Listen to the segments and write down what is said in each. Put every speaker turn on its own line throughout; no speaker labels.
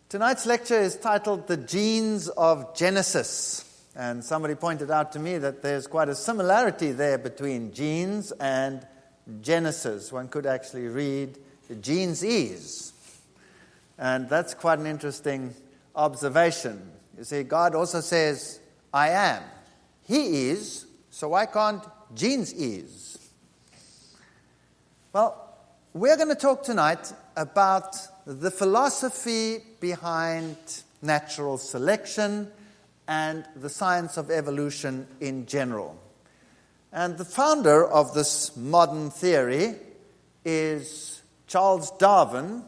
Tonight's lecture is titled The Genes of Genesis. And somebody pointed out to me that there's quite a similarity there between genes and Genesis. One could actually read genes is. And that's quite an interesting observation. You see, God also says, I am. He is, so why can't genes is? Well, we're going to talk tonight about the philosophy behind natural selection and the science of evolution in general. And the founder of this modern theory is Charles Darwin,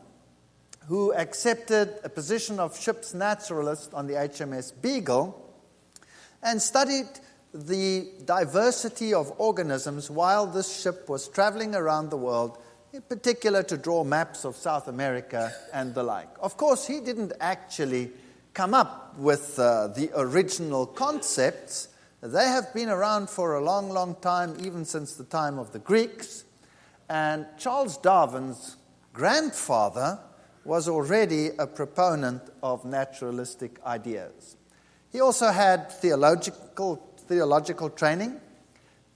who accepted a position of ship's naturalist on the HMS Beagle and studied the diversity of organisms while this ship was traveling around the world, in particular to draw maps of South America and the like. Of course, he didn't actually come up with the original concepts. They have been around for a long, long time, even since the time of the Greeks. And Charles Darwin's grandfather was already a proponent of naturalistic ideas. He also had theological training,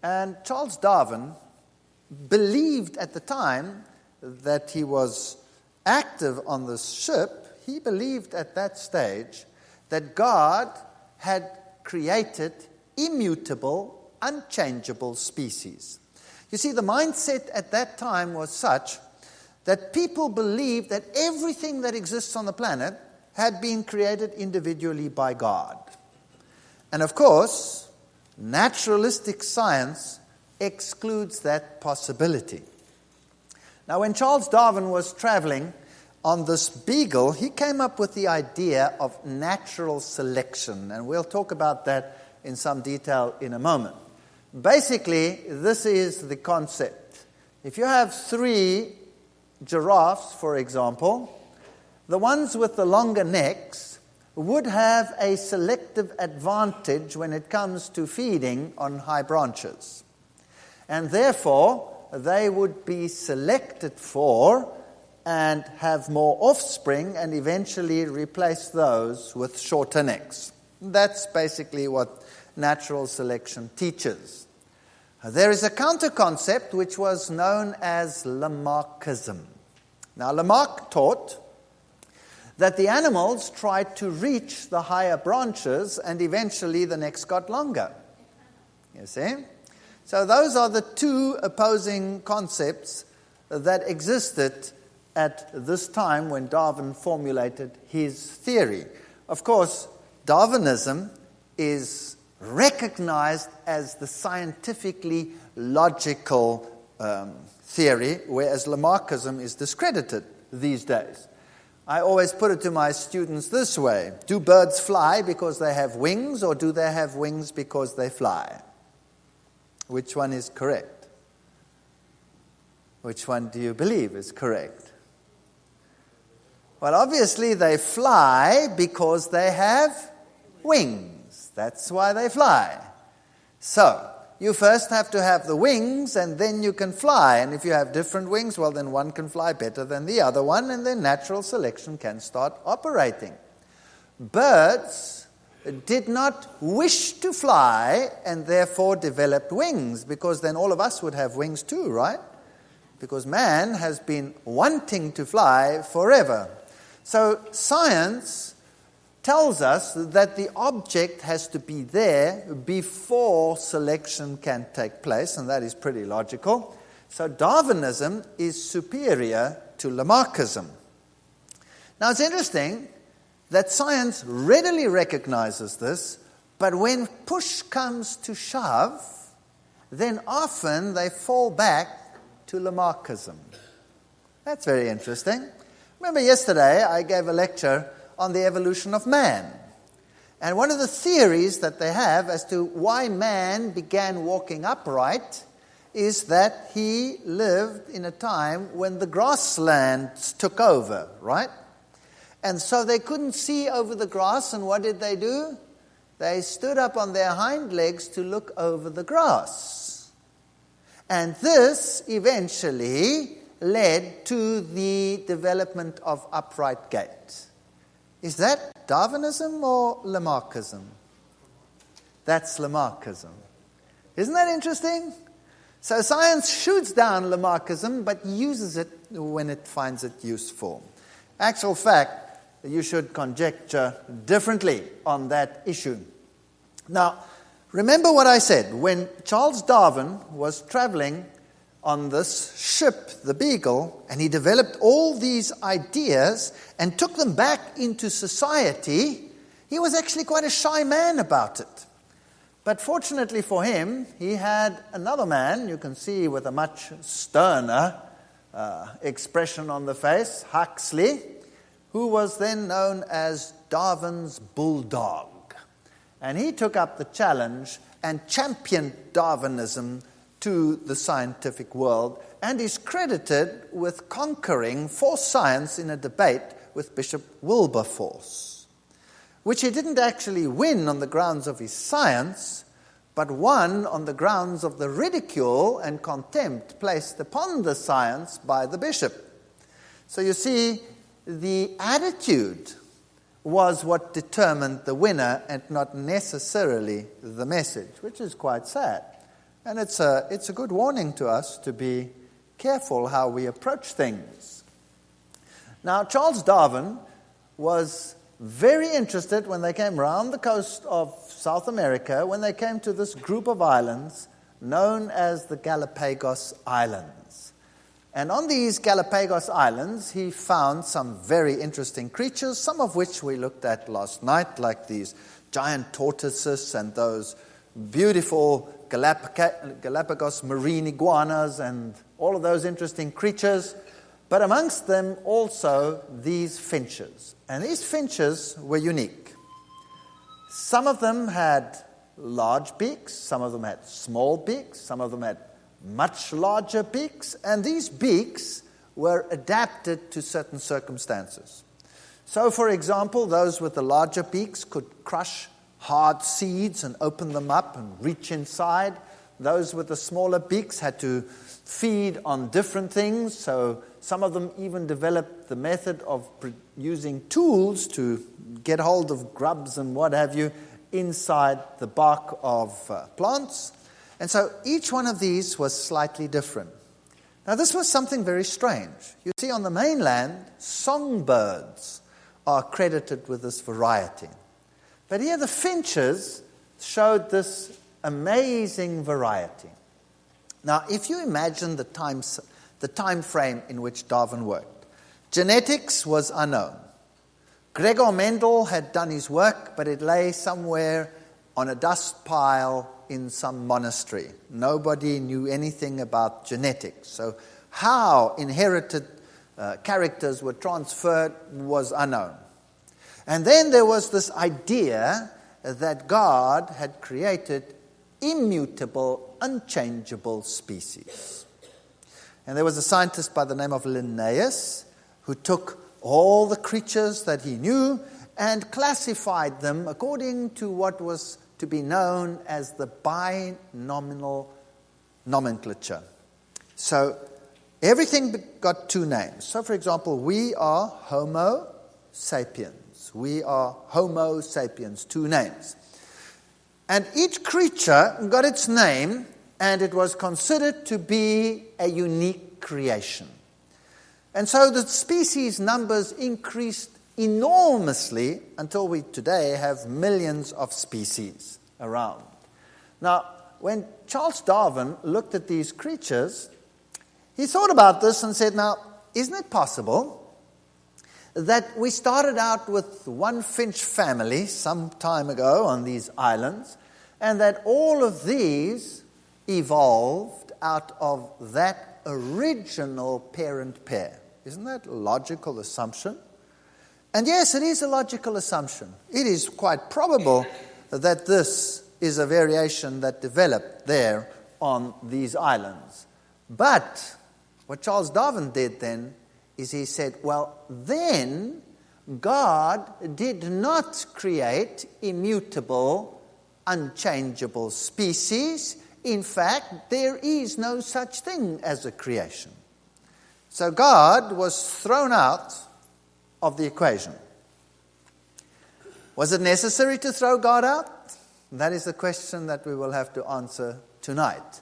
and Charles Darwin believed at the time that he was active on this ship, he believed at that stage that God had created immutable, unchangeable species. You see, the mindset at that time was such that people believed that everything that exists on the planet had been created individually by God. And of course, naturalistic science excludes that possibility. Now, when Charles Darwin was traveling on this Beagle, he came up with the idea of natural selection, and we'll talk about that in some detail in a moment. Basically, this is the concept. If you have 3 giraffes, for example, the ones with the longer necks would have a selective advantage when it comes to feeding on high branches. And therefore, they would be selected for and have more offspring and eventually replace those with shorter necks. That's basically what natural selection teaches. There is a counter-concept which was known as Lamarckism. Now, Lamarck taught that the animals tried to reach the higher branches and eventually the necks got longer. You see? So those are the 2 opposing concepts that existed at this time when Darwin formulated his theory. Of course, Darwinism is recognized as the scientifically logical theory, whereas Lamarckism is discredited these days. I always put it to my students this way: do birds fly because they have wings, or do they have wings because they fly? Which one is correct? Which one do you believe is correct? Well, obviously they fly because they have wings. That's why they fly. So, you first have to have the wings and then you can fly. And if you have different wings, well, then one can fly better than the other one, and then natural selection can start operating. Birds did not wish to fly and therefore developed wings, because then all of us would have wings too, right? Because man has been wanting to fly forever. So science tells us that the object has to be there before selection can take place, and that is pretty logical. So Darwinism is superior to Lamarckism. Now, it's interesting that science readily recognizes this, but when push comes to shove, then often they fall back to Lamarckism. That's very interesting. Remember yesterday I gave a lecture on the evolution of man. And one of the theories that they have as to why man began walking upright is that he lived in a time when the grasslands took over, right? And so they couldn't see over the grass, and what did they do? They stood up on their hind legs to look over the grass. And this eventually led to the development of upright gait. Is that Darwinism or Lamarckism? That's Lamarckism. Isn't that interesting? So science shoots down Lamarckism, but uses it when it finds it useful. Actual fact, you should conjecture differently on that issue. Now, remember what I said. When Charles Darwin was traveling on this ship, the Beagle, and he developed all these ideas and took them back into society, he was actually quite a shy man about it. But fortunately for him, he had another man, you can see with a much sterner expression on the face, Huxley, who was then known as Darwin's bulldog. And he took up the challenge and championed Darwinism to the scientific world, and is credited with conquering for science in a debate with Bishop Wilberforce, which he didn't actually win on the grounds of his science, but won on the grounds of the ridicule and contempt placed upon the science by the bishop. So you see, the attitude was what determined the winner and not necessarily the message, which is quite sad. And it's a good warning to us to be careful how we approach things. Now, Charles Darwin was very interested when they came round the coast of South America, when they came to this group of islands known as the Galapagos Islands. And on these Galapagos Islands, he found some very interesting creatures, some of which we looked at last night, like these giant tortoises and those beautiful Galapagos marine iguanas and all of those interesting creatures, but amongst them also these finches. And these finches were unique. Some of them had large beaks, some of them had small beaks, some of them had much larger beaks, and these beaks were adapted to certain circumstances. So, for example, those with the larger beaks could crush hard seeds and open them up and reach inside. Those with the smaller beaks had to feed on different things, so some of them even developed the method of using tools to get hold of grubs and what have you inside the bark of plants. And so each one of these was slightly different. Now this was something very strange. You see, on the mainland, songbirds are credited with this variety. But here the finches showed this amazing variety. Now, if you imagine the time frame in which Darwin worked, genetics was unknown. Gregor Mendel had done his work, but it lay somewhere on a dust pile in some monastery. Nobody knew anything about genetics. So how inherited characters were transferred was unknown. And then there was this idea that God had created immutable, unchangeable species. And there was a scientist by the name of Linnaeus who took all the creatures that he knew and classified them according to what was to be known as the binomial nomenclature. So everything got two names. So, for example, we are Homo sapiens. We are Homo sapiens, two names. And each creature got its name, and it was considered to be a unique creation. And so the species numbers increased enormously until we today have millions of species around. Now, when Charles Darwin looked at these creatures, he thought about this and said, now, isn't it possible that we started out with one finch family some time ago on these islands, and that all of these evolved out of that original parent pair? Isn't that a logical assumption? And yes, it is a logical assumption. It is quite probable that this is a variation that developed there on these islands. But what Charles Darwin did then is he said, well, then God did not create immutable, unchangeable species. In fact, there is no such thing as a creation. So God was thrown out of the equation. Was it necessary to throw God out? That is the question that we will have to answer tonight.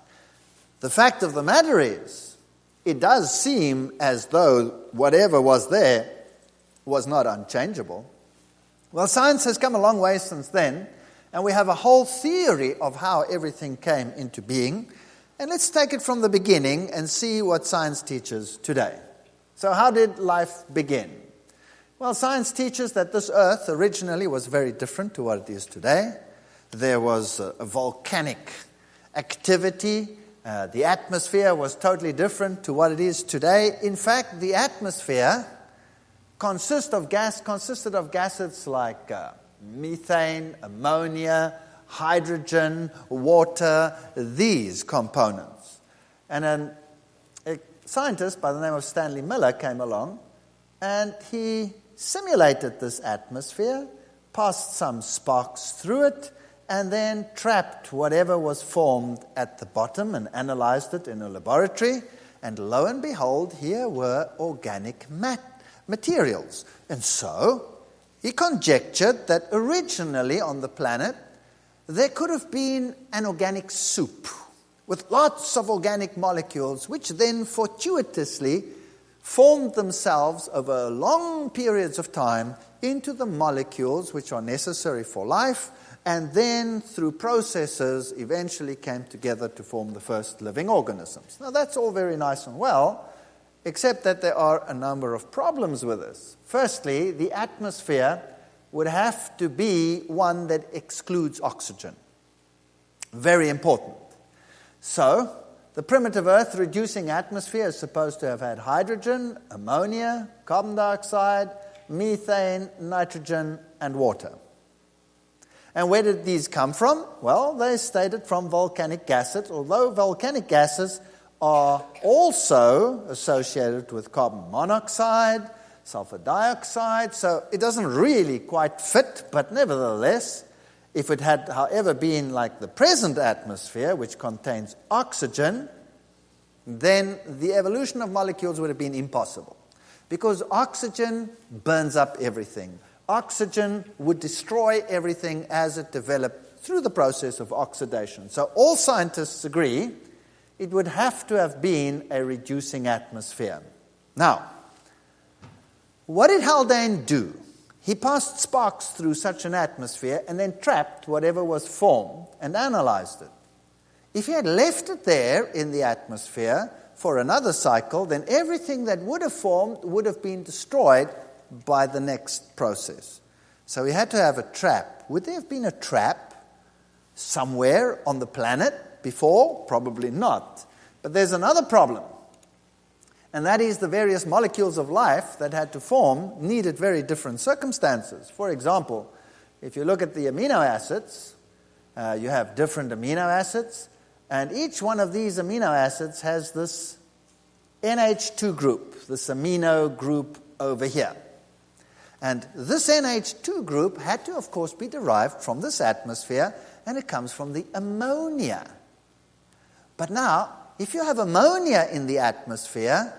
The fact of the matter is, it does seem as though whatever was there was not unchangeable. Well, science has come a long way since then, and we have a whole theory of how everything came into being. And let's take it from the beginning and see what science teaches today. So how did life begin? Well, science teaches that this earth originally was very different to what it is today. There was a volcanic activity. The atmosphere was totally different to what it is today. In fact, the atmosphere consisted of gases like methane, ammonia, hydrogen, water, these components. And a scientist by the name of Stanley Miller came along, and he simulated this atmosphere, passed some sparks through it, and then trapped whatever was formed at the bottom and analyzed it in a laboratory. And lo and behold, here were organic materials. And so he conjectured that originally on the planet, there could have been an organic soup with lots of organic molecules, which then fortuitously formed themselves over long periods of time into the molecules which are necessary for life, and then through processes eventually came together to form the first living organisms. Now that's all very nice and well, except that there are a number of problems with this. Firstly, the atmosphere would have to be one that excludes oxygen. Very important. So, the primitive Earth reducing atmosphere is supposed to have had hydrogen, ammonia, carbon dioxide, methane, nitrogen, and water. And where did these come from? Well, they stated from volcanic gases, although volcanic gases are also associated with carbon monoxide, sulfur dioxide, so it doesn't really quite fit, but nevertheless, if it had, however, been like the present atmosphere, which contains oxygen, then the evolution of molecules would have been impossible. Because oxygen burns up everything. Oxygen would destroy everything as it developed through the process of oxidation. So all scientists agree it would have to have been a reducing atmosphere. Now, what did Haldane do? He passed sparks through such an atmosphere and then trapped whatever was formed and analyzed it. If he had left it there in the atmosphere for another cycle, then everything that would have formed would have been destroyed by the next process. So he had to have a trap. Would there have been a trap somewhere on the planet before? Probably not. But there's another problem. And that is the various molecules of life that had to form needed very different circumstances. For example, if you look at the amino acids, you have different amino acids, and each one of these amino acids has this NH2 group, this amino group over here. And this NH2 group had to, of course, be derived from this atmosphere, and it comes from the ammonia. But now, if you have ammonia in the atmosphere,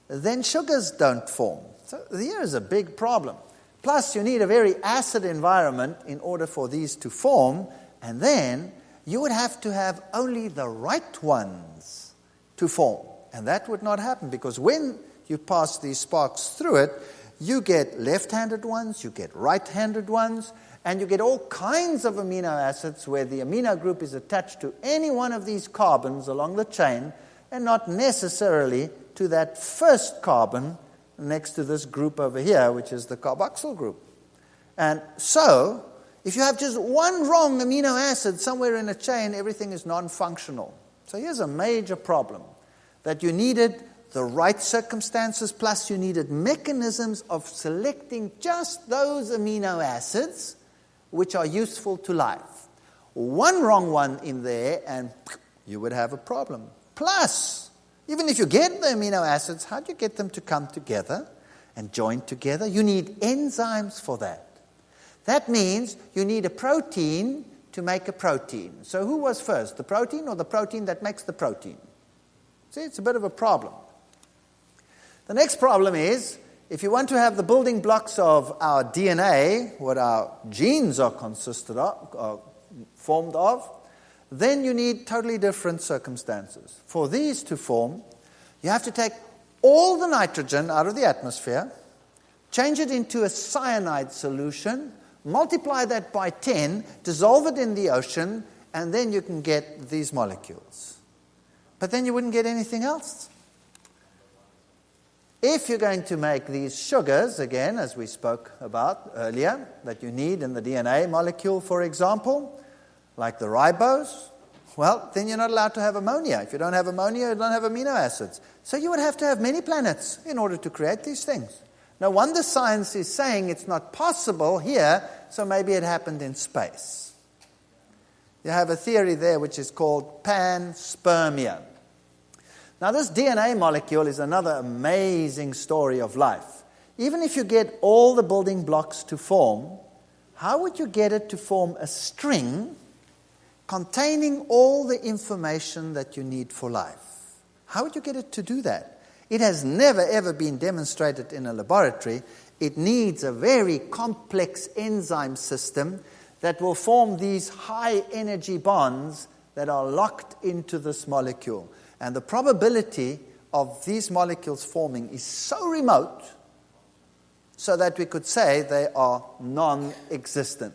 then sugars don't form. So here is a big problem. Plus, you need a very acid environment in order for these to form, and then you would have to have only the right ones to form. And that would not happen, because when you pass these sparks through it, you get left-handed ones, you get right-handed ones, and you get all kinds of amino acids where the amino group is attached to any one of these carbons along the chain, and not necessarily to that first carbon next to this group over here, which is the carboxyl group. And so, if you have just one wrong amino acid somewhere in a chain, everything is non-functional. So here's a major problem, that you needed the right circumstances, plus you needed mechanisms of selecting just those amino acids which are useful to life. One wrong one in there and you would have a problem. Plus, even if you get the amino acids, how do you get them to come together and join together? You need enzymes for that. That means you need a protein to make a protein. So who was first, the protein or the protein that makes the protein? See, it's a bit of a problem. The next problem is, if you want to have the building blocks of our DNA, what our genes are consisted of, or formed of, then you need totally different circumstances. For these to form, you have to take all the nitrogen out of the atmosphere, change it into a cyanide solution, multiply that by 10, dissolve it in the ocean, and then you can get these molecules. But then you wouldn't get anything else. If you're going to make these sugars, again, as we spoke about earlier, that you need in the DNA molecule, for example, like the ribose, well, then you're not allowed to have ammonia. If you don't have ammonia, you don't have amino acids. So you would have to have many planets in order to create these things. No wonder science is saying it's not possible here, so maybe it happened in space. You have a theory there which is called panspermia. Now, this DNA molecule is another amazing story of life. Even if you get all the building blocks to form, how would you get it to form a string containing all the information that you need for life? How would you get it to do that? It has never, ever been demonstrated in a laboratory. It needs a very complex enzyme system that will form these high-energy bonds that are locked into this molecule. And the probability of these molecules forming is so remote so that we could say they are non-existent.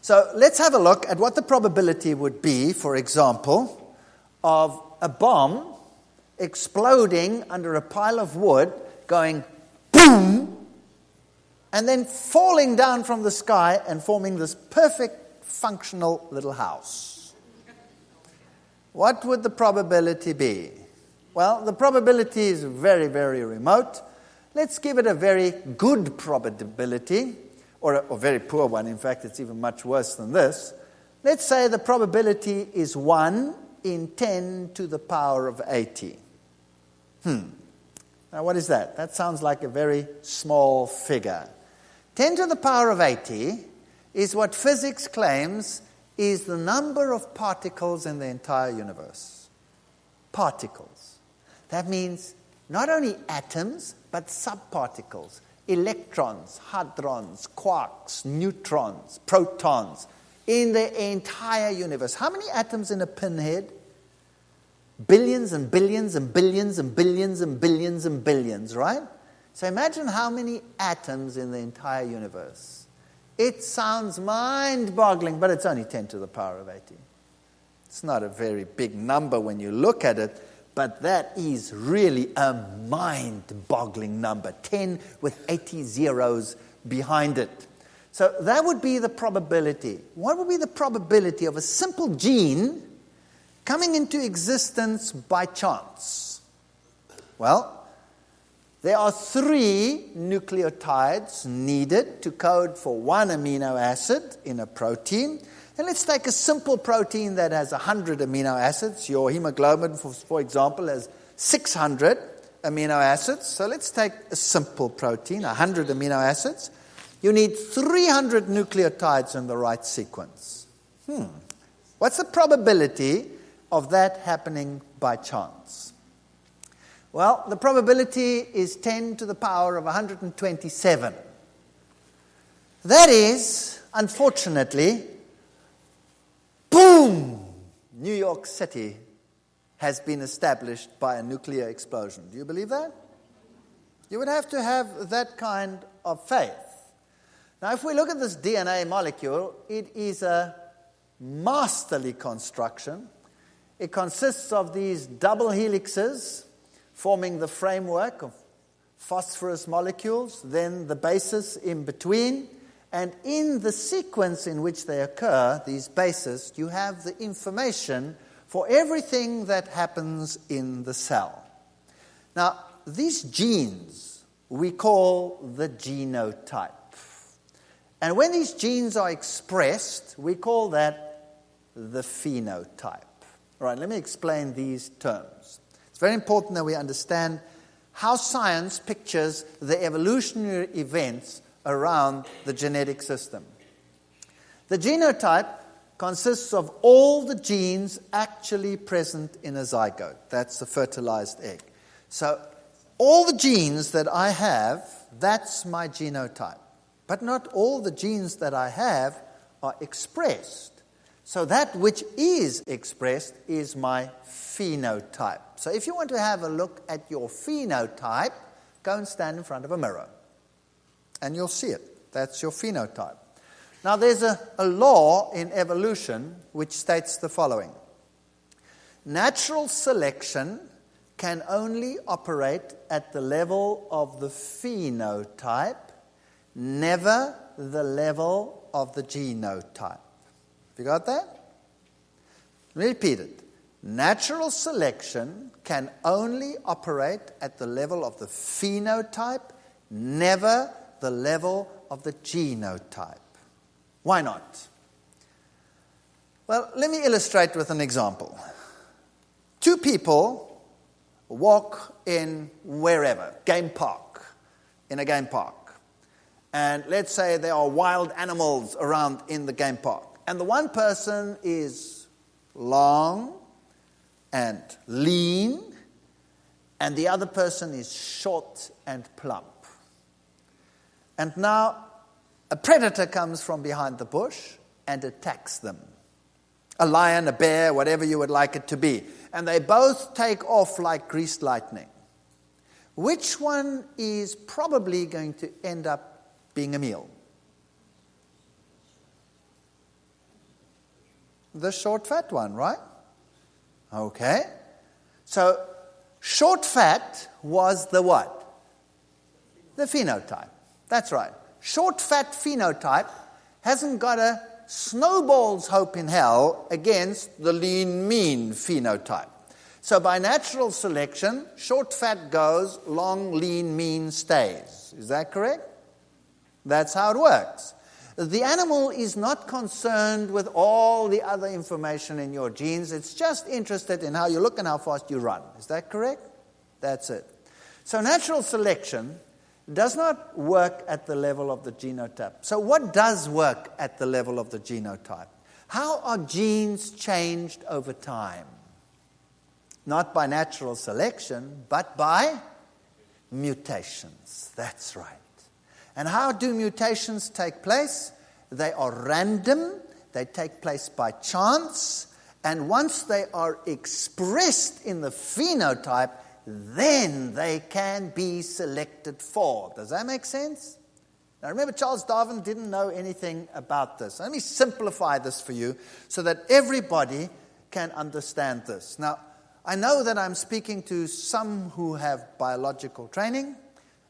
So let's have a look at what the probability would be, for example, of a bomb exploding under a pile of wood, going boom, and then falling down from the sky and forming this perfect, functional little house. What would the probability be? Well, the probability is very, very remote. Let's give it a very good probability, or a very poor one. In fact, it's even much worse than this. Let's say the probability is 1 in 10 to the power of 80. Now, what is that? That sounds like a very small figure. 10 to the power of 80 is what physics claims is the number of particles in the entire universe. Particles. That means not only atoms, but subparticles. Electrons, hadrons, quarks, neutrons, protons in the entire universe. How many atoms in a pinhead? Billions and billions and billions and billions and billions and billions, right? So imagine how many atoms in the entire universe. It sounds mind-boggling, but it's only 10 to the power of 80. It's not a very big number when you look at it, but that is really a mind-boggling number. 10 with 80 zeros behind it. So that would be the probability. What would be the probability of a simple gene coming into existence by chance? Well, there are 3 nucleotides needed to code for 1 amino acid in a protein. And let's take a simple protein that has 100 amino acids. Your hemoglobin, for example, has 600 amino acids. So let's take a simple protein, 100 amino acids. You need 300 nucleotides in the right sequence. What's the probability of that happening by chance? Well, the probability is 10 to the power of 127. That is, unfortunately, boom! New York City has been established by a nuclear explosion. Do you believe that? You would have to have that kind of faith. Now, if we look at this DNA molecule, it is a masterly construction. It consists of these double helixes forming the framework of phosphorus molecules, then the bases in between, and in the sequence in which they occur, these bases, you have the information for everything that happens in the cell. Now, these genes we call the genotype. And when these genes are expressed, we call that the phenotype. All right, let me explain these terms. It's very important that we understand how science pictures the evolutionary events around the genetic system. The genotype consists of all the genes actually present in a zygote. That's a fertilized egg. So all the genes that I have, that's my genotype. But not all the genes that I have are expressed. So that which is expressed is my phenotype. So if you want to have a look at your phenotype, go and stand in front of a mirror. And you'll see it. That's your phenotype. Now there's a law in evolution which states the following. Natural selection can only operate at the level of the phenotype, never the level of the genotype. Have you got that? Let me repeat it. Natural selection can only operate at the level of the phenotype, never the level of the genotype. Why not? Well, let me illustrate with an example. Two people walk in wherever, in a game park. And let's say there are wild animals around in the game park. And the one person is long and lean, and the other person is short and plump. And now a predator comes from behind the bush and attacks them. A lion, a bear, whatever you would like it to be. And they both take off like greased lightning. Which one is probably going to end up being a meal? The short, fat one, right? Okay. So, short, fat was the what? The phenotype. That's right. Short, fat phenotype hasn't got a snowball's hope in hell against the lean, mean phenotype. So by natural selection, short, fat goes, long, lean, mean stays. Is that correct? That's how it works. The animal is not concerned with all the other information in your genes. It's just interested in how you look and how fast you run. Is that correct? That's it. So natural selection does not work at the level of the genotype. So what does work at the level of the genotype? How are genes changed over time? Not by natural selection, but by mutations. That's right. And how do mutations take place? They are random. They take place by chance. And once they are expressed in the phenotype, then they can be selected for. Does that make sense? Now remember, Charles Darwin didn't know anything about this. Let me simplify this for you so that everybody can understand this. Now, I know that I'm speaking to some who have biological training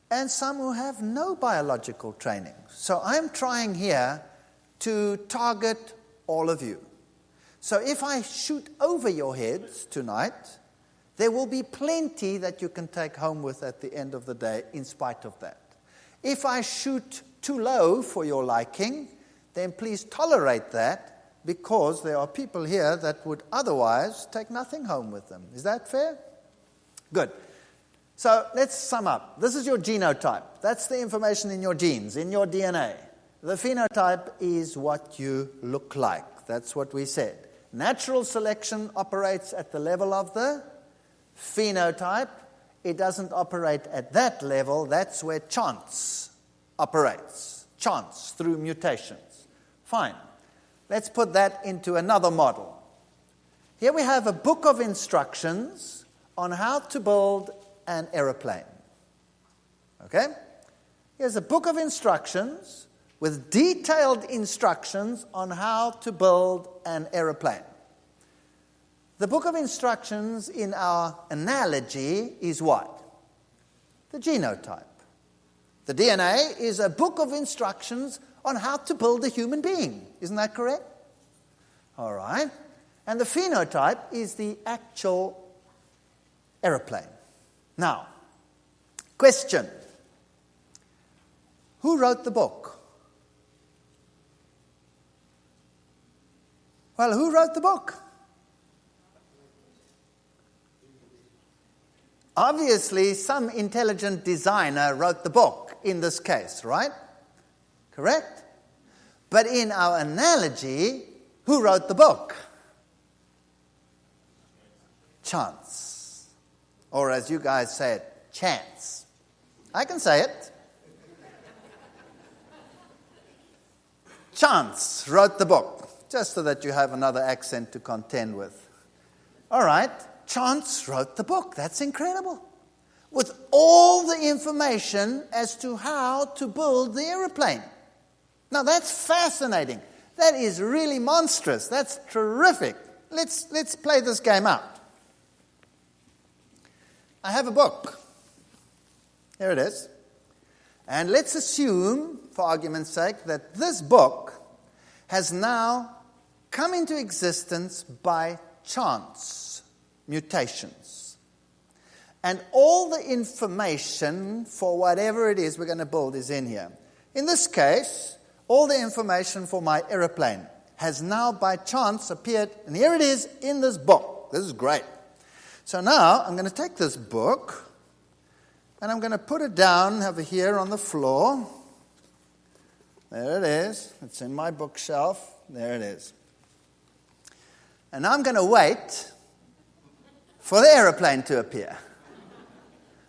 and some who have no biological training. So I'm trying here to target all of you. So if I shoot over your heads tonight, there will be plenty that you can take home with at the end of the day in spite of that. If I shoot too low for your liking, then please tolerate that because there are people here that would otherwise take nothing home with them. Is that fair? Good. So let's sum up. This is your genotype. That's the information in your genes, in your DNA. The phenotype is what you look like. That's what we said. Natural selection operates at the level of the phenotype. It doesn't operate at that level. That's where chance operates. Chance through mutations. Fine. Let's put that into another model. Here we have a book of instructions on how to build an aeroplane. Okay? Here's a book of instructions with detailed instructions on how to build an aeroplane. The book of instructions in our analogy is what? The genotype. The DNA is a book of instructions on how to build a human being. Isn't that correct? All right. And the phenotype is the actual aeroplane. Now, Question. Who wrote the book? Well, who wrote the book? Obviously, some intelligent designer wrote the book in this case, right? Correct? But in our analogy, who wrote the book? Chance. Or as you guys say it, chance. I can say it. Chance wrote the book, just so that you have another accent to contend with. All right, Chance wrote the book. That's incredible. With all the information as to how to build the aeroplane. Now, that's fascinating. That is really monstrous. That's terrific. Let's play this game out. I have a book. Here it is. And let's assume, for argument's sake, that this book has now come into existence by chance, mutations. And all the information for whatever it is we're going to build is in here. In this case, all the information for my aeroplane has now by chance appeared, and here it is in this book. This is great. So now I'm going to take this book, and I'm going to put it down over here on the floor. There it is. It's in my bookshelf. There it is. And I'm going to wait for the aeroplane to appear.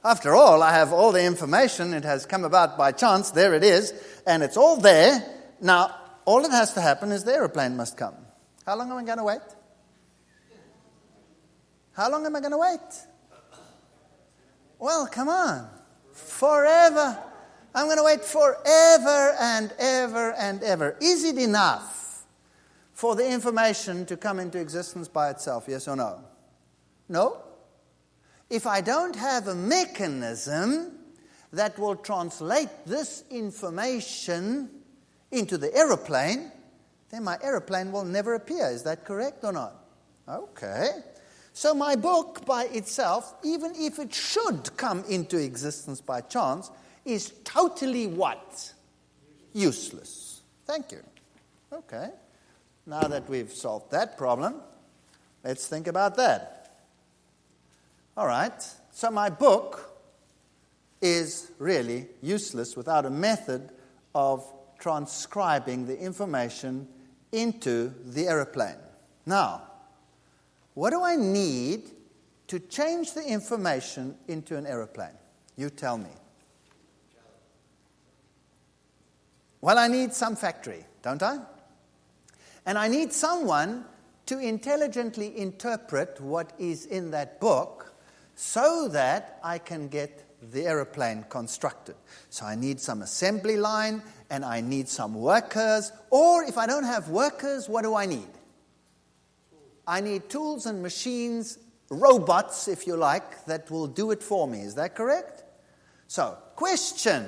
After all, I have all the information. It has come about by chance. There it is. And it's all there. Now, all that has to happen is the aeroplane must come. How long am I going to wait? How long am I going to wait? Well, come on. Forever. I'm going to wait forever and ever and ever. Is it enough for the information to come into existence by itself? Yes or no? No. If I don't have a mechanism that will translate this information into the aeroplane, then my aeroplane will never appear. Is that correct or not? Okay. So my book by itself, even if it should come into existence by chance, is totally what? Useless. Thank you. Okay. Now that we've solved that problem, let's think about that. All right. So my book is really useless without a method of transcribing the information into the aeroplane. Now, what do I need to change the information into an aeroplane? You tell me. Well, I need some factory, don't I? And I need someone to intelligently interpret what is in that book so that I can get the aeroplane constructed. So I need some assembly line and I need some workers. Or if I don't have workers, what do I need? I need tools and machines, robots, if you like, that will do it for me. Is that correct? So, question.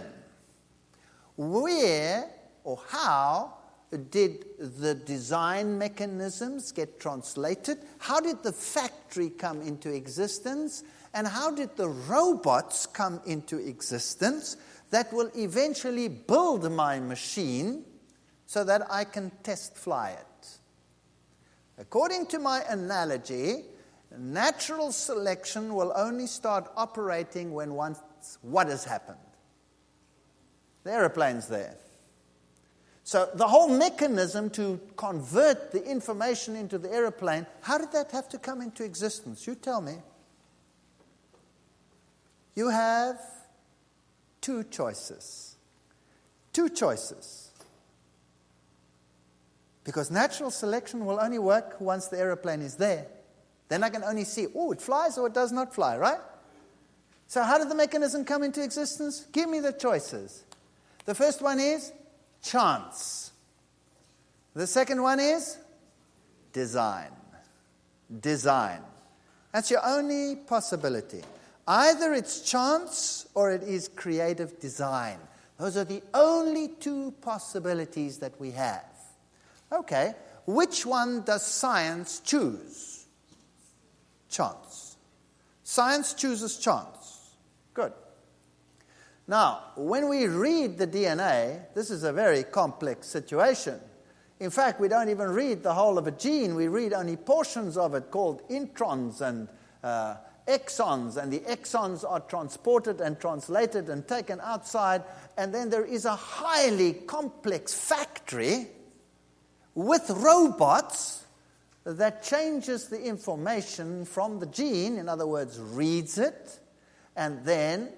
Where or how did the design mechanisms get translated? How did the factory come into existence? And how did the robots come into existence that will eventually build my machine so that I can test fly it? According to my analogy, natural selection will only start operating when once what has happened? The aeroplane's there. So the whole mechanism to convert the information into the aeroplane, how did that have to come into existence? You tell me. You have two choices. Two choices. Because natural selection will only work once the aeroplane is there. Then I can only see, oh, it flies or it does not fly, right? So how did the mechanism come into existence? Give me the choices. The first one is chance. The second one is design. Design. That's your only possibility. Either it's chance or it is creative design. Those are the only two possibilities that we have. Okay, which one does science choose? Chance. Science chooses chance. Good. Now, when we read the DNA, this is a very complex situation. In fact, we don't even read the whole of a gene. We read only portions of it called introns and exons, and the exons are transported and translated and taken outside, and then there is a highly complex factory with robots that changes the information from the gene, in other words, reads it, and then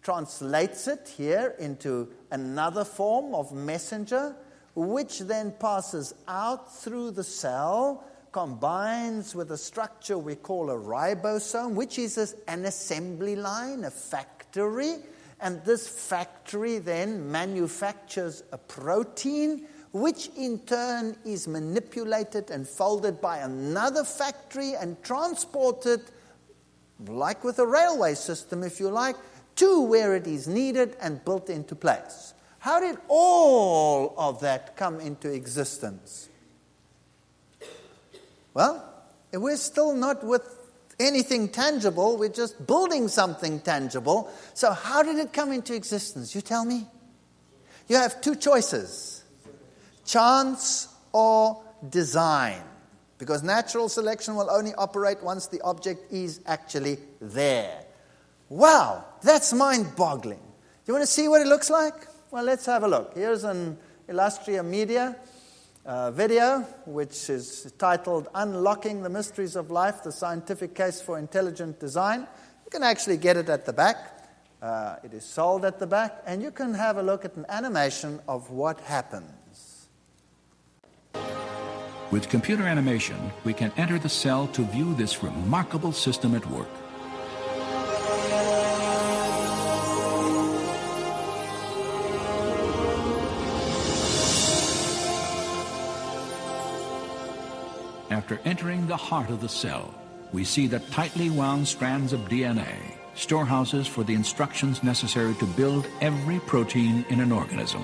translates it here into another form of messenger, which then passes out through the cell, combines with a structure we call a ribosome, which is an assembly line, a factory, and this factory then manufactures a protein, which in turn is manipulated and folded by another factory and transported, like with a railway system, if you like, to where it is needed and built into place. How did all of that come into existence? Well, we're still not with anything tangible. We're just building something tangible. So how did it come into existence? You tell me. You have two choices: chance or design. Because natural selection will only operate once the object is actually there. Wow, that's mind-boggling. You want to see what it looks like? Well, let's have a look. Here's an Illustria Media video, which is titled "Unlocking the Mysteries of Life, the Scientific Case for Intelligent Design." You can actually get it at the back. It is sold at the back, and you can have a look at an animation of what happens.
With computer animation, we can enter the cell to view this remarkable system at work. After entering the heart of the cell, we see the tightly wound strands of DNA, storehouses for the instructions necessary to build every protein in an organism.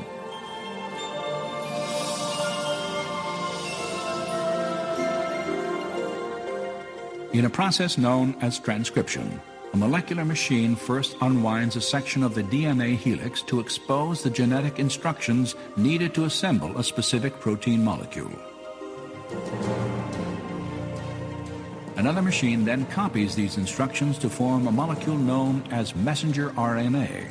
In a process known as transcription, a molecular machine first unwinds a section of the DNA helix to expose the genetic instructions needed to assemble a specific protein molecule. Another machine then copies these instructions to form a molecule known as messenger RNA.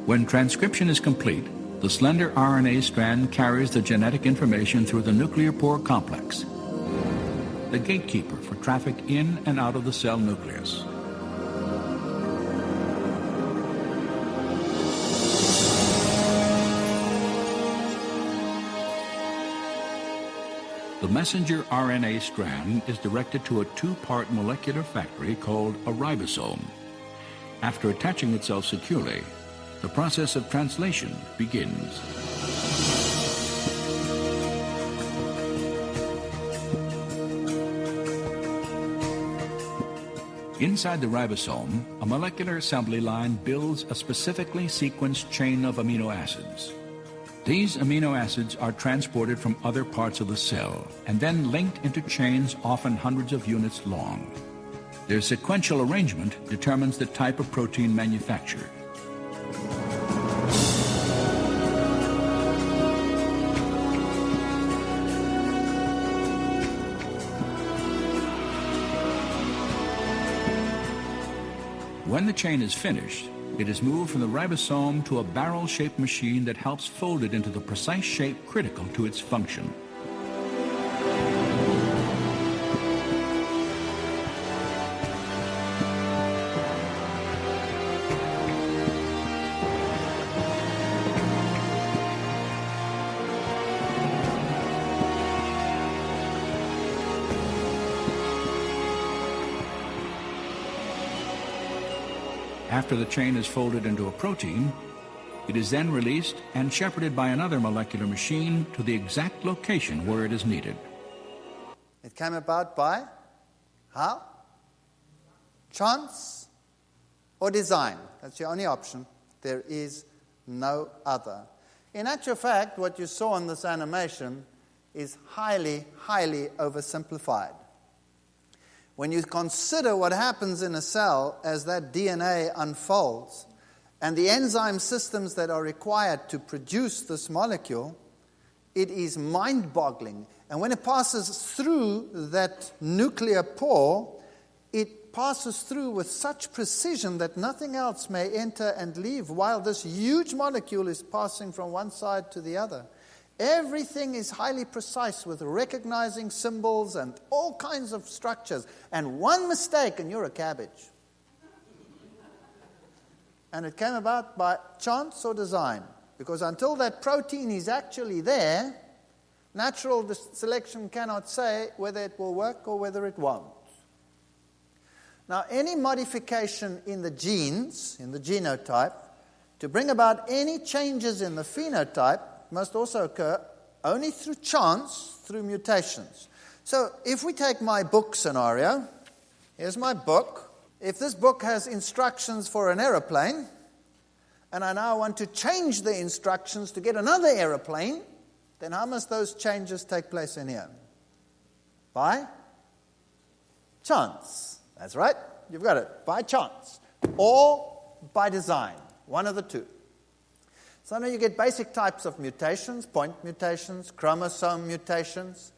When transcription is complete, the slender RNA strand carries the genetic information through the nuclear pore complex, the gatekeeper for traffic in and out of the cell nucleus. The messenger RNA strand is directed to a two-part molecular factory called a ribosome. After attaching itself securely, the process of translation begins. Inside the ribosome, a molecular assembly line builds a specifically sequenced chain of amino acids. These amino acids are transported from other parts of the cell and then linked into chains often hundreds of units long. Their sequential arrangement determines the type of protein manufactured. When the chain is finished, it is moved from the ribosome to a barrel-shaped machine that helps fold it into the precise shape critical to its function. After the chain is folded into a protein, it is then released and shepherded by another molecular machine to the exact location where it is needed.
It came about by how? Chance or design. That's your only option. There is no other. In actual fact, what you saw in this animation is highly, highly oversimplified. when you consider what happens in a cell as that DNA unfolds and the enzyme systems that are required to produce this molecule, it is mind-boggling. And when it passes through that nuclear pore, it passes through with such precision that nothing else may enter and leave while this huge molecule is passing from one side to the other. Everything is highly precise with recognizing symbols and all kinds of structures. And one mistake and you're a cabbage. And it came about by chance or design. Because until that protein is actually there, natural selection cannot say whether it will work or whether it won't. Now, any modification in the genes, in the genotype, to bring about any changes in the phenotype must also occur only through chance, through mutations. So, if we take my book scenario, here's my book. If this book has instructions for an aeroplane, and I now want to change the instructions to get another aeroplane, then how must those changes take place in here? By chance. That's right. You've got it. By chance. Or by design. One of the two. So now you get basic types of mutations, point mutations, chromosome mutations.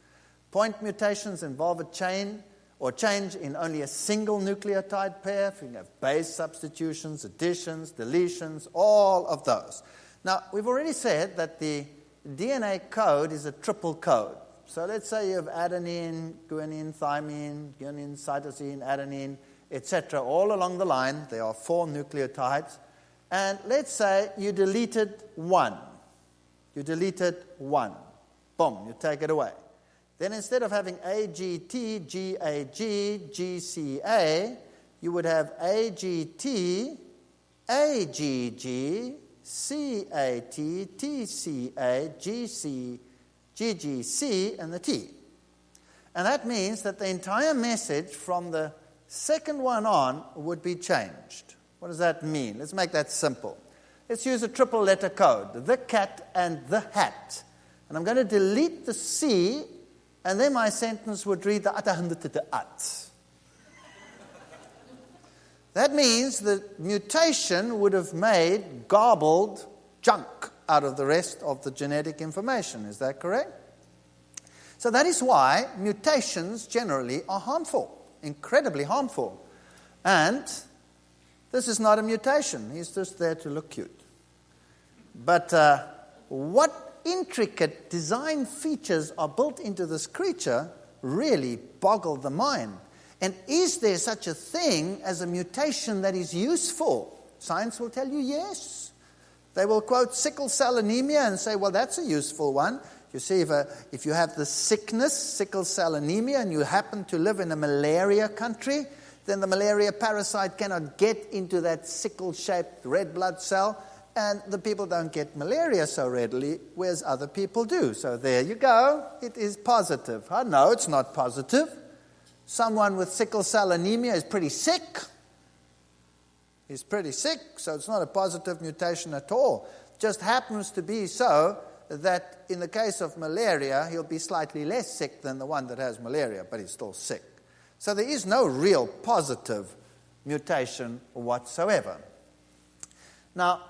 Point mutations involve a chain or change in only a single nucleotide pair. You can have base substitutions, additions, deletions, all of those. Now, we've already said that the DNA code is a triple code. So let's say you have adenine, guanine, thymine, guanine, cytosine, adenine, etc. All along the line, there are 4 nucleotides. And let's say you deleted one. You deleted one. Boom, you take it away. Then instead of having AGT, GAG, GCA, you would have AGT, AGG, CAT, TCA, GC, GGC, and the T. And that means that the entire message from the second one on would be changed. What does that mean? Let's make that simple. Let's use a triple letter code, the cat and the hat. And I'm going to delete the C, and then my sentence would read the at. That means the mutation would have made garbled junk out of the rest of the genetic information. Is that correct? So that is why mutations generally are harmful, incredibly harmful. And this is not a mutation. He's just there to look cute. But what intricate design features are built into this creature really boggle the mind. And is there such a thing as a mutation that is useful? Science will tell you yes. They will quote sickle cell anemia and say, well, that's a useful one. You see, if you have the sickness, sickle cell anemia, and you happen to live in a malaria country, then the malaria parasite cannot get into that sickle-shaped red blood cell, and the people don't get malaria so readily, whereas other people do. So there you go. It is positive. Oh, no, it's not positive. Someone with sickle cell anemia is pretty sick. He's pretty sick, so it's not a positive mutation at all. Just happens to be so that in the case of malaria, he'll be slightly less sick than the one that has malaria, but he's still sick. So there is no real positive mutation whatsoever. Now,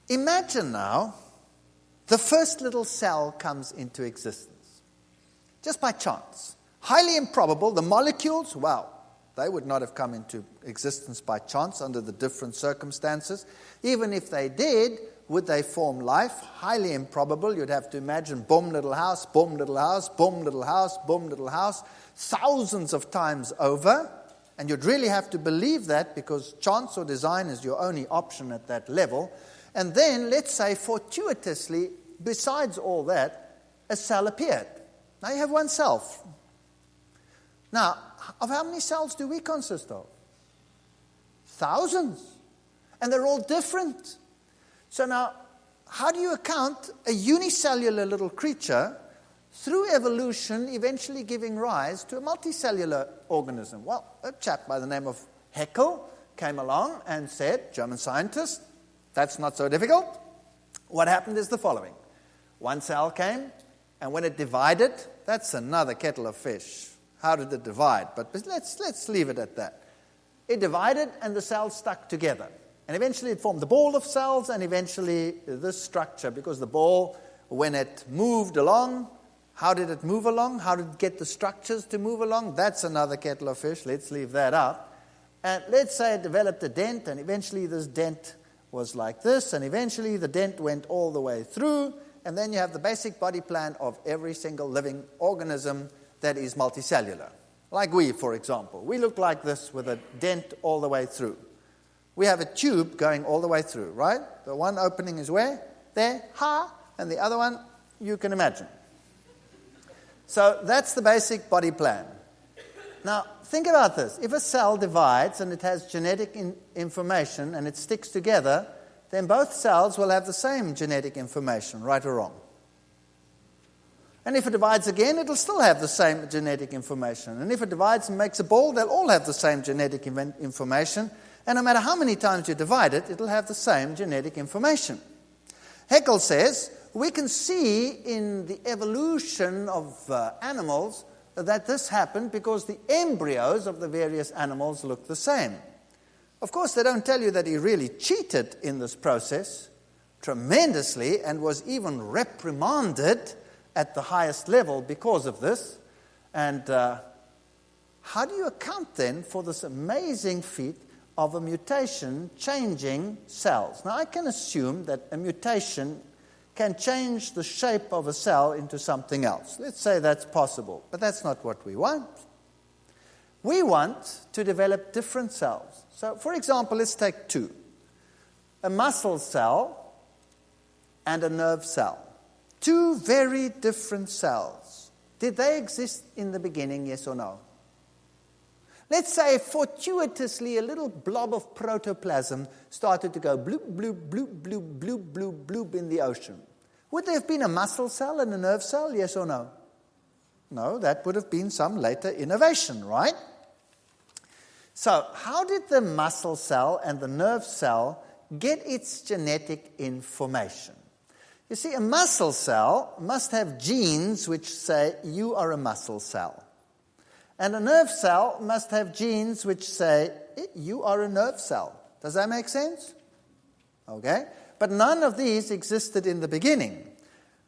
imagine now the first little cell comes into existence, just by chance. Highly improbable. The molecules, well, they would not have come into existence by chance under the different circumstances. Even if they did, would they form life? Highly improbable. You'd have to imagine boom, little house, boom, little house, boom, little house, boom, little house, thousands of times over. And you'd really have to believe that because chance or design is your only option at that level. And then, let's say, fortuitously, besides all that, a cell appeared. Now you have one cell. Now, of how many cells do we consist of? Thousands. And they're all different. So now, how do you account a unicellular little creature through evolution eventually giving rise to a multicellular organism? Well, a chap by the name of Haeckel came along and said, German scientist, that's not so difficult. What happened is the following. One cell came, and when it divided, that's another kettle of fish. how did it divide? But let's leave it at that. It divided and the cells stuck together. And eventually it formed the ball of cells and eventually this structure, because the ball, when it moved along, how did it move along? How did it get the structures to move along? That's another kettle of fish. Let's leave that up. And let's say it developed a dent, and eventually this dent was like this, and eventually the dent went all the way through, and then you have the basic body plan of every single living organism that is multicellular. Like we, for example. We look like this with a dent all the way through. We have a tube going all the way through, right? The one opening is where? There, and the other one, you can imagine. So that's the basic body plan. Now, think about this. If a cell divides and it has genetic information and it sticks together, then both cells will have the same genetic information, right or wrong. And if it divides again, it'll still have the same genetic information. And if it divides and makes a ball, they'll all have the same genetic information. And no matter how many times you divide it, it'll have the same genetic information. Haeckel says, we can see in the evolution of animals that this happened because the embryos of the various animals look the same. Of course, they don't tell you that he really cheated in this process tremendously and was even reprimanded at the highest level because of this. And how do you account then for this amazing feat of a mutation changing cells? Now, I can assume that a mutation can change the shape of a cell into something else. Let's say that's possible, but that's not what we want. We want to develop different cells. So, for example, let's take two. A muscle cell and a nerve cell. Two very different cells. Did they exist in the beginning, yes or no? Let's say fortuitously a little blob of protoplasm started to go bloop, bloop, bloop, bloop, bloop, bloop, bloop in the ocean. Would there have been a muscle cell and a nerve cell, yes or no? No, that would have been some later innovation, right? So, how did the muscle cell and the nerve cell get its genetic information? You see, a muscle cell must have genes which say you are a muscle cell. And a nerve cell must have genes which say, you are a nerve cell. Does that make sense? Okay. But none of these existed in the beginning.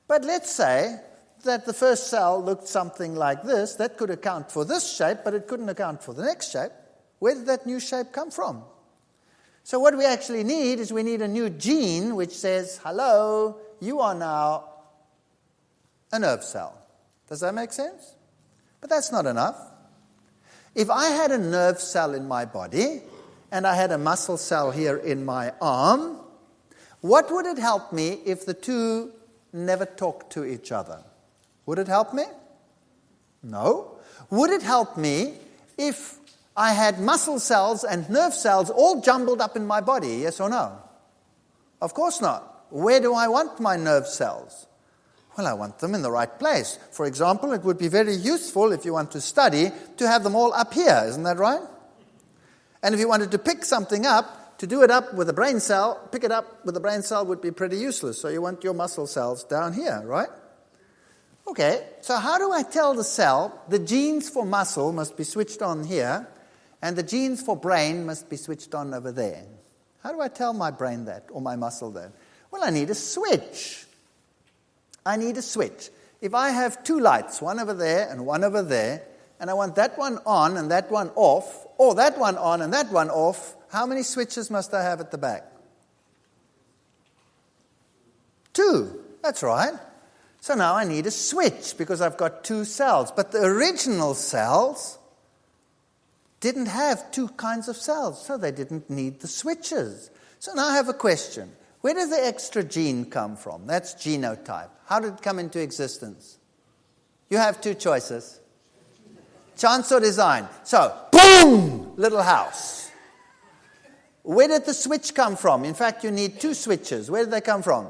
But let's say that the first cell looked something like this. That could account for this shape, but it couldn't account for the next shape. Where did that new shape come from? So what we actually need is we need a new gene which says, hello, you are now a nerve cell. Does that make sense? But that's not enough. If I had a nerve cell in my body and I had a muscle cell here in my arm, what would it help me if the two never talked to each other? Would it help me? No. Would it help me if I had muscle cells and nerve cells all jumbled up in my body, yes or no? Of course not. Where do I want my nerve cells? Well, I want them in the right place. For example, it would be very useful if you want to study to have them all up here, isn't that right? And if you wanted to pick something up, to do it up with a brain cell, pick it up with a brain cell would be pretty useless. So you want your muscle cells down here, right? Okay, so how do I tell the cell the genes for muscle must be switched on here and the genes for brain must be switched on over there? How do I tell my brain that or my muscle that? Well, I need a switch. I need a switch. If I have two lights, one over there and one over there, and I want that one on and that one off, or that one on and that one off, how many switches must I have at the back? 2. That's right. So now I need a switch because I've got two cells. But the original cells didn't have two kinds of cells, so they didn't need the switches. So now I have a question. Where did the extra gene come from? That's genotype. How did it come into existence? You have two choices. Chance or design. So, boom! Little house. Where did the switch come from? In fact, you need two switches. Where did they come from?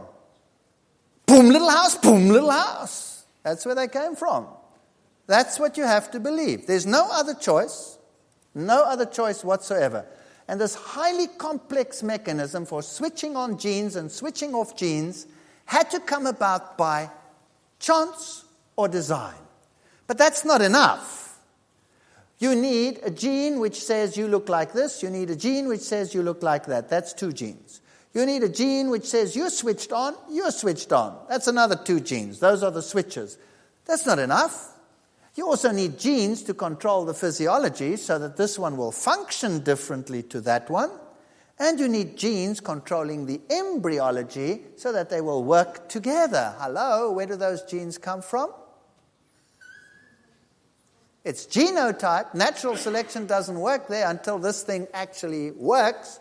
Boom, little house, boom, little house. That's where they came from. That's what you have to believe. There's no other choice. No other choice whatsoever. And this highly complex mechanism for switching on genes and switching off genes had to come about by chance or design. But that's not enough. You need a gene which says you look like this. You need a gene which says you look like that. That's 2 genes. You need a gene which says you're switched on. That's another 2 genes. Those are the switches. That's not enough. You also need genes to control the physiology so that this one will function differently to that one. And you need genes controlling the embryology so that they will work together. Hello, where do those genes come from? It's genotype. Natural selection doesn't work there until this thing actually works.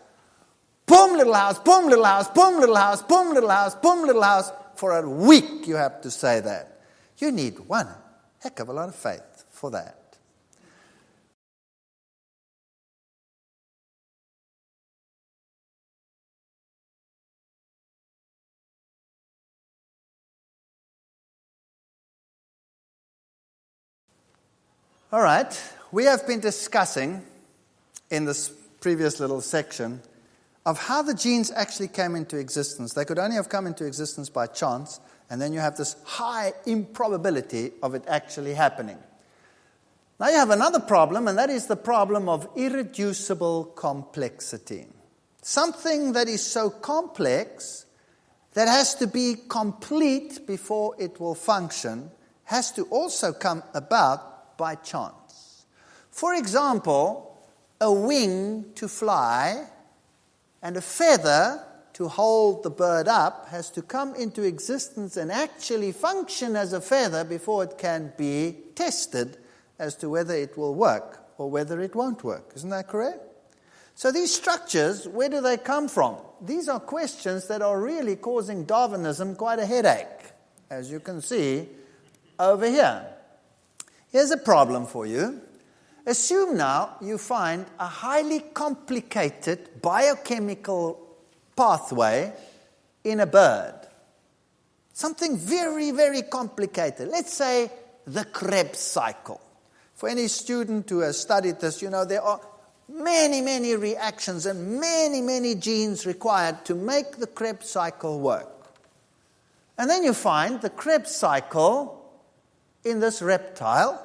Boom, little house, boom, little house, boom, little house, boom, little house, boom, little house. For a week you have to say that. You need one heck of a lot of faith for that. All right, we have been discussing in this previous little section of how the genes actually came into existence. They could only have come into existence by chance, and then you have this high improbability of it actually happening. Now you have another problem, and that is the problem of irreducible complexity. Something that is so complex that has to be complete before it will function has to also come about by chance. For example, a wing to fly and a feather to hold the bird up has to come into existence and actually function as a feather before it can be tested as to whether it will work or whether it won't work. Isn't that correct? So these structures, where do they come from? These are questions that are really causing Darwinism quite a headache, as you can see over here. Here's a problem for you. Assume now you find a highly complicated biochemical pathway in a bird. Something very, very complicated. Let's say the Krebs cycle. For any student who has studied this, you know there are many, many reactions and many, many genes required to make the Krebs cycle work. And then you find the Krebs cycle in this reptile,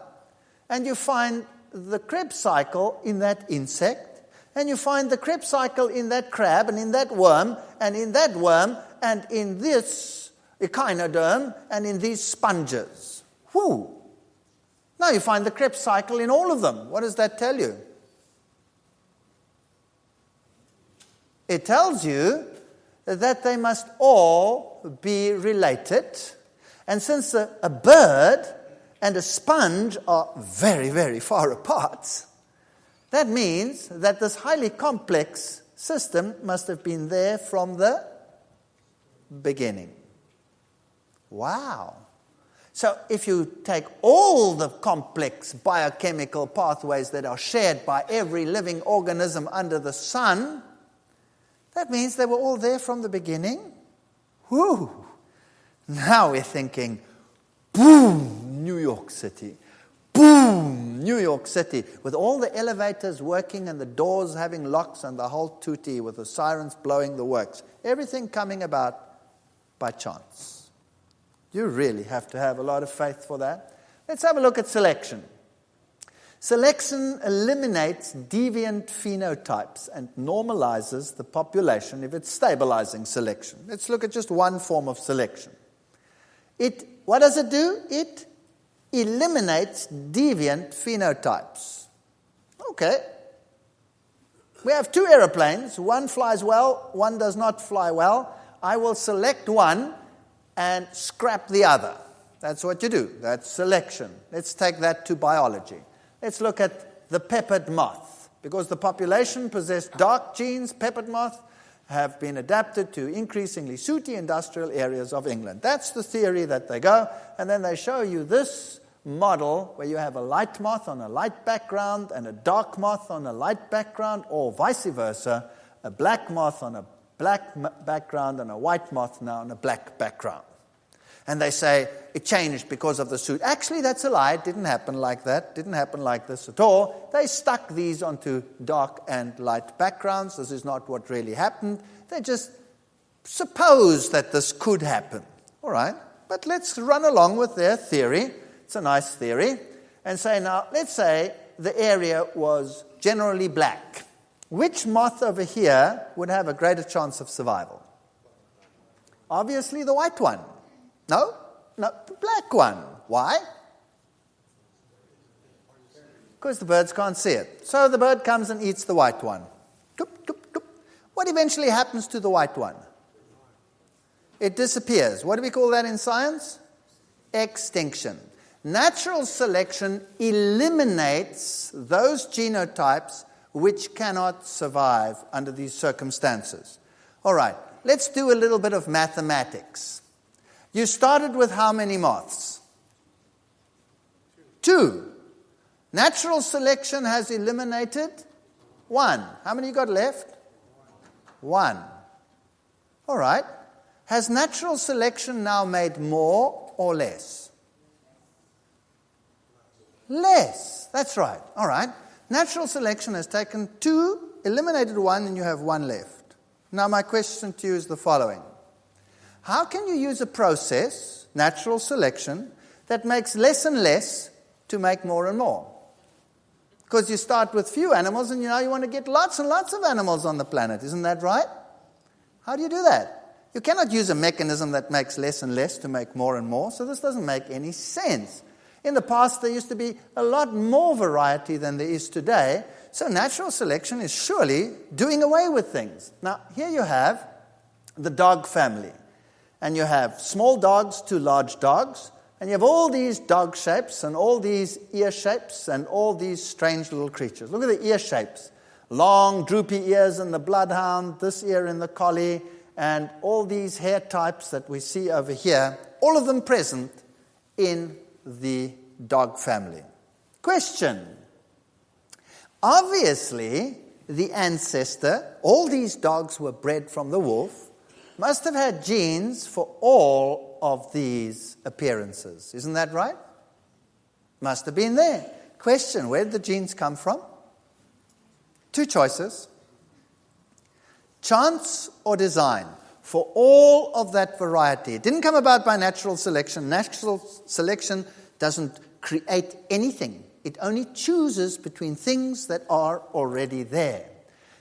and you find the Krebs cycle in that insect, and you find the Krebs cycle in that crab, and in that worm, and in that worm, and in this echinoderm, and in these sponges. Whoo! Now you find the Krebs cycle in all of them. What does that tell you? It tells you that they must all be related. And since a bird and a sponge are very, very far apart, that means that this highly complex system must have been there from the beginning. Wow. So if you take all the complex biochemical pathways that are shared by every living organism under the sun, that means they were all there from the beginning. Whew. Now we're thinking, boom, New York City. Boom, New York City. With all the elevators working and the doors having locks and the whole tutti with the sirens blowing the works. Everything coming about by chance. You really have to have a lot of faith for that. Let's have a look at selection. Selection eliminates deviant phenotypes and normalizes the population if it's stabilizing selection. Let's look at just one form of selection. What does it do? It eliminates deviant phenotypes. Okay. We have 2 aeroplanes. One flies well, one does not fly well. I will select one and scrap the other. That's what you do. That's selection. Let's take that to biology. Let's look at the peppered moth. Because the population possessed dark genes, peppered moth have been adapted to increasingly sooty industrial areas of England. That's the theory that they go. And then they show you this model where you have a light moth on a light background and a dark moth on a light background, or vice versa, a black moth on a black background and a white moth now on a black background. And they say it changed because of the suit. Actually, that's a lie. It didn't happen like that. It didn't happen like this at all. They stuck these onto dark and light backgrounds. This is not what really happened. They just supposed that this could happen. All right. But let's run along with their theory. It's a nice theory. And say, now, let's say the area was generally black. Which moth over here would have a greater chance of survival? Obviously the white one. No, the black one. Why? Because the birds can't see it. So the bird comes and eats the white one. Doop, doop, doop. What eventually happens to the white one? It disappears. What do we call that in science? Extinction. Natural selection eliminates those genotypes which cannot survive under these circumstances. All right, let's do a little bit of mathematics. You started with how many moths? 2. Natural selection has eliminated 1. How many you got left? 1. All right. Has natural selection now made more or less? Less. That's right. All right. Natural selection has taken 2, eliminated 1, and you have 1 left. Now my question to you is the following. How can you use a process, natural selection, that makes less and less to make more and more? Because you start with few animals and now you want to get lots and lots of animals on the planet. Isn't that right? How do you do that? You cannot use a mechanism that makes less and less to make more and more, so this doesn't make any sense. In the past, there used to be a lot more variety than there is today, so natural selection is surely doing away with things. Now, here you have the dog family, and you have small dogs to large dogs, and you have all these dog shapes and all these ear shapes and all these strange little creatures. Look at the ear shapes. Long, droopy ears in the bloodhound, this ear in the collie, and all these hair types that we see over here, all of them present in the dog family. Question. Obviously, the ancestor, all these dogs were bred from the wolf, must have had genes for all of these appearances. Isn't that right? Must have been there. Question, where did the genes come from? 2 choices. Chance or design. For all of that variety. It didn't come about by natural selection. Natural selection doesn't create anything. It only chooses between things that are already there.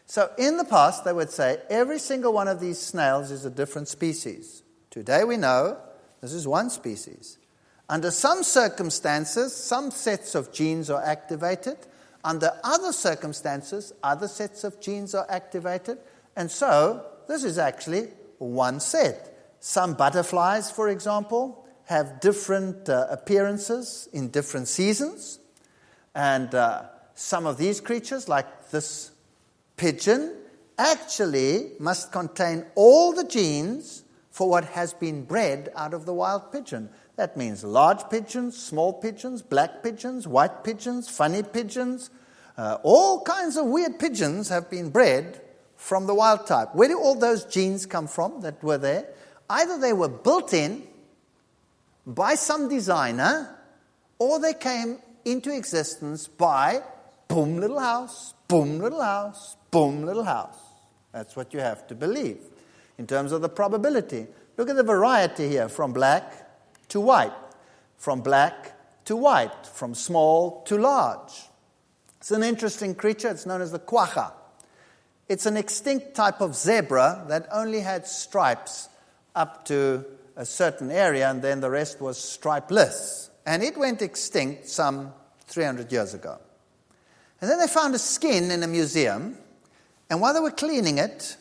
So in the past, they would say every single one of these snails is a different species. Today we know this is one species. Under some circumstances, some sets of genes are activated. Under other circumstances, other sets of genes are activated. And so this is actually one set. Some butterflies, for example, have different appearances in different seasons. And some of these creatures, like this pigeon, actually must contain all the genes for what has been bred out of the wild pigeon. That means large pigeons, small pigeons, black pigeons, white pigeons, funny pigeons. All kinds of weird pigeons have been bred from the wild type. Where do all those genes come from that were there? Either they were built in by some designer, or they came into existence by boom, little house, boom, little house, boom, little house. That's what you have to believe in terms of the probability. Look at the variety here, from black to white, from black to white, from small to large. It's an interesting creature. It's known as the quagga. It's an extinct type of zebra that only had stripes up to a certain area, and then the rest was stripeless. And it went extinct some 300 years ago. And then they found a skin in a museum, and while they were cleaning it,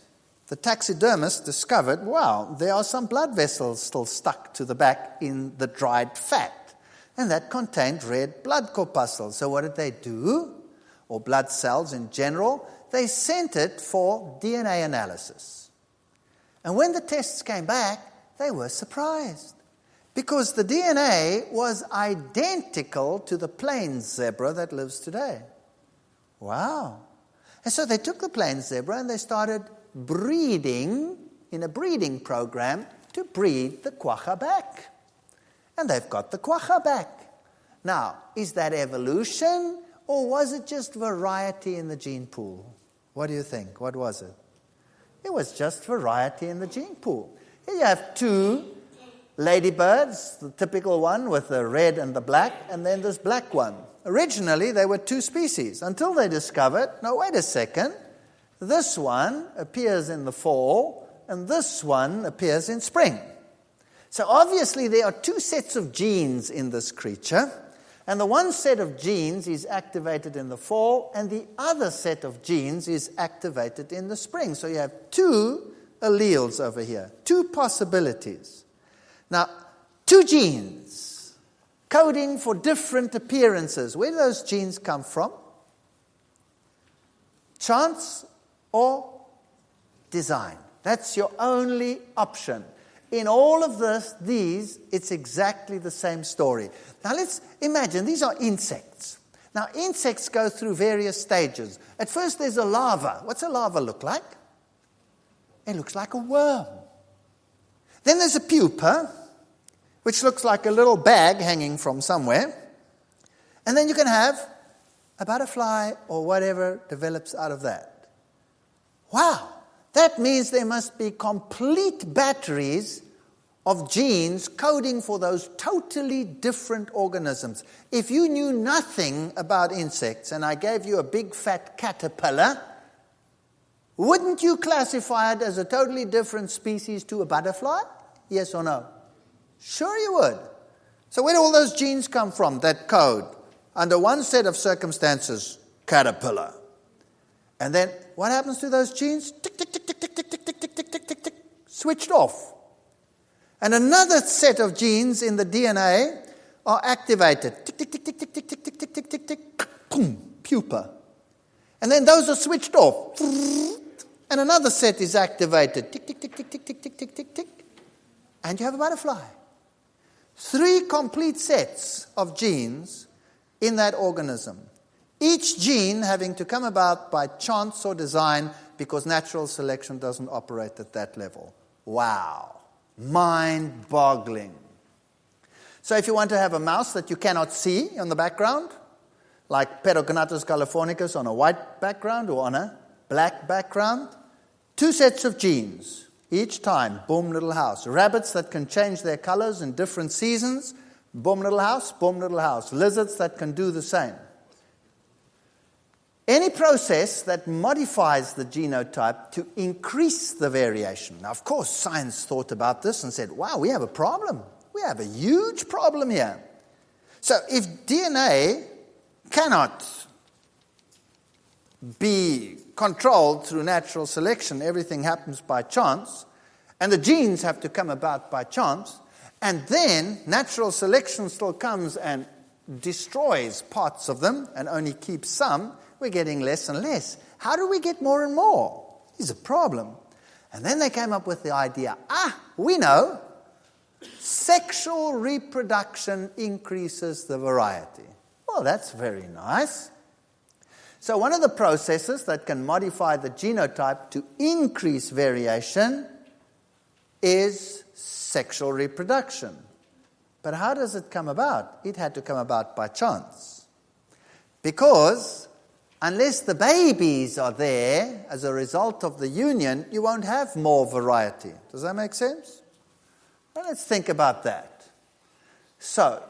the taxidermist discovered, wow, there are some blood vessels still stuck to the back in the dried fat. And that contained red blood corpuscles. So what did they do? Or blood cells in general? They sent it for DNA analysis. And when the tests came back, they were surprised. Because the DNA was identical to the plains zebra that lives today. Wow. And so they took the plains zebra and they started breeding in a breeding program to breed the quagga back. And they've got the quagga back. Now, is that evolution or was it just variety in the gene pool? What do you think? What was it? It was just variety in the gene pool. Here you have 2 ladybirds, the typical one with the red and the black, and then this black one. originally they were two species until they discovered, no, wait a second, this one appears in the fall and this one appears in spring. So obviously there are two sets of genes in this creature, and the one set of genes is activated in the fall and the other set of genes is activated in the spring. So you have two alleles over here, two possibilities. Now, two genes coding for different appearances. Where do those genes come from? Chance or design. That's your only option. In all of these, it's exactly the same story. Now let's imagine, these are insects. Now insects go through various stages. At first there's a larva. What's a larva look like? It looks like a worm. Then there's a pupa, which looks like a little bag hanging from somewhere. And then you can have a butterfly or whatever develops out of that. Wow! That means there must be complete batteries of genes coding for those totally different organisms. If you knew nothing about insects and I gave you a big fat caterpillar, wouldn't you classify it as a totally different species to a butterfly? Yes or no? Sure you would. So where do all those genes come from, that code? Under one set of circumstances, caterpillar. And then what happens to those genes? Tick, tick, tick, tick, tick, tick, tick, tick, tick, tick, tick, tick, tick, switched off. And another set of genes in the DNA are activated. Tick, tick, tick, tick, tick, tick, tick, tick, tick, tick, tick, tick, boom, pupa. And then those are switched off. And another set is activated. Tick, tick, tick, tick, tick, tick, tick, tick, tick, tick. And you have a butterfly. 3 complete sets of genes in that organism. Each gene having to come about by chance or design because natural selection doesn't operate at that level. Wow. Mind-boggling. So if you want to have a mouse that you cannot see on the background, like Pedognathus californicus on a white background or on a black background, 2 sets of genes. Each time, boom, little house. Rabbits that can change their colors in different seasons, boom, little house, boom, little house. Lizards that can do the same. Any process that modifies the genotype to increase the variation. Now, of course, science thought about this and said, wow, we have a problem. We have a huge problem here. So if DNA cannot be controlled through natural selection, everything happens by chance, and the genes have to come about by chance, and then natural selection still comes and destroys parts of them and only keeps some, we're getting less and less. How do we get more and more? It's a problem. And then they came up with the idea, we know, sexual reproduction increases the variety. Well, that's very nice. So one of the processes that can modify the genotype to increase variation is sexual reproduction. But how does it come about? It had to come about by chance. Because unless the babies are there as a result of the union, you won't have more variety. Does that make sense? Well, let's think about that. So,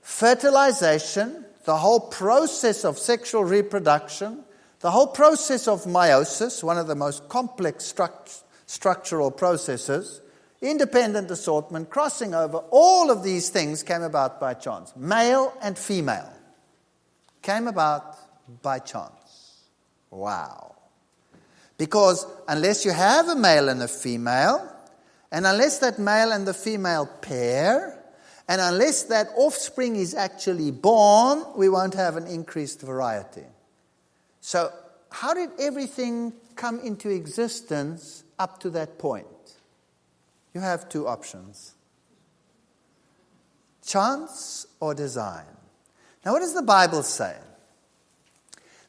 fertilization, the whole process of sexual reproduction, the whole process of meiosis, one of the most complex structural processes, independent assortment, crossing over, all of these things came about by chance. Male and female came about by chance. Wow. Because unless you have a male and a female, and unless that male and the female pair, and unless that offspring is actually born, we won't have an increased variety. So how did everything come into existence up to that point? You have 2 options. Chance or design. Now what does the Bible say?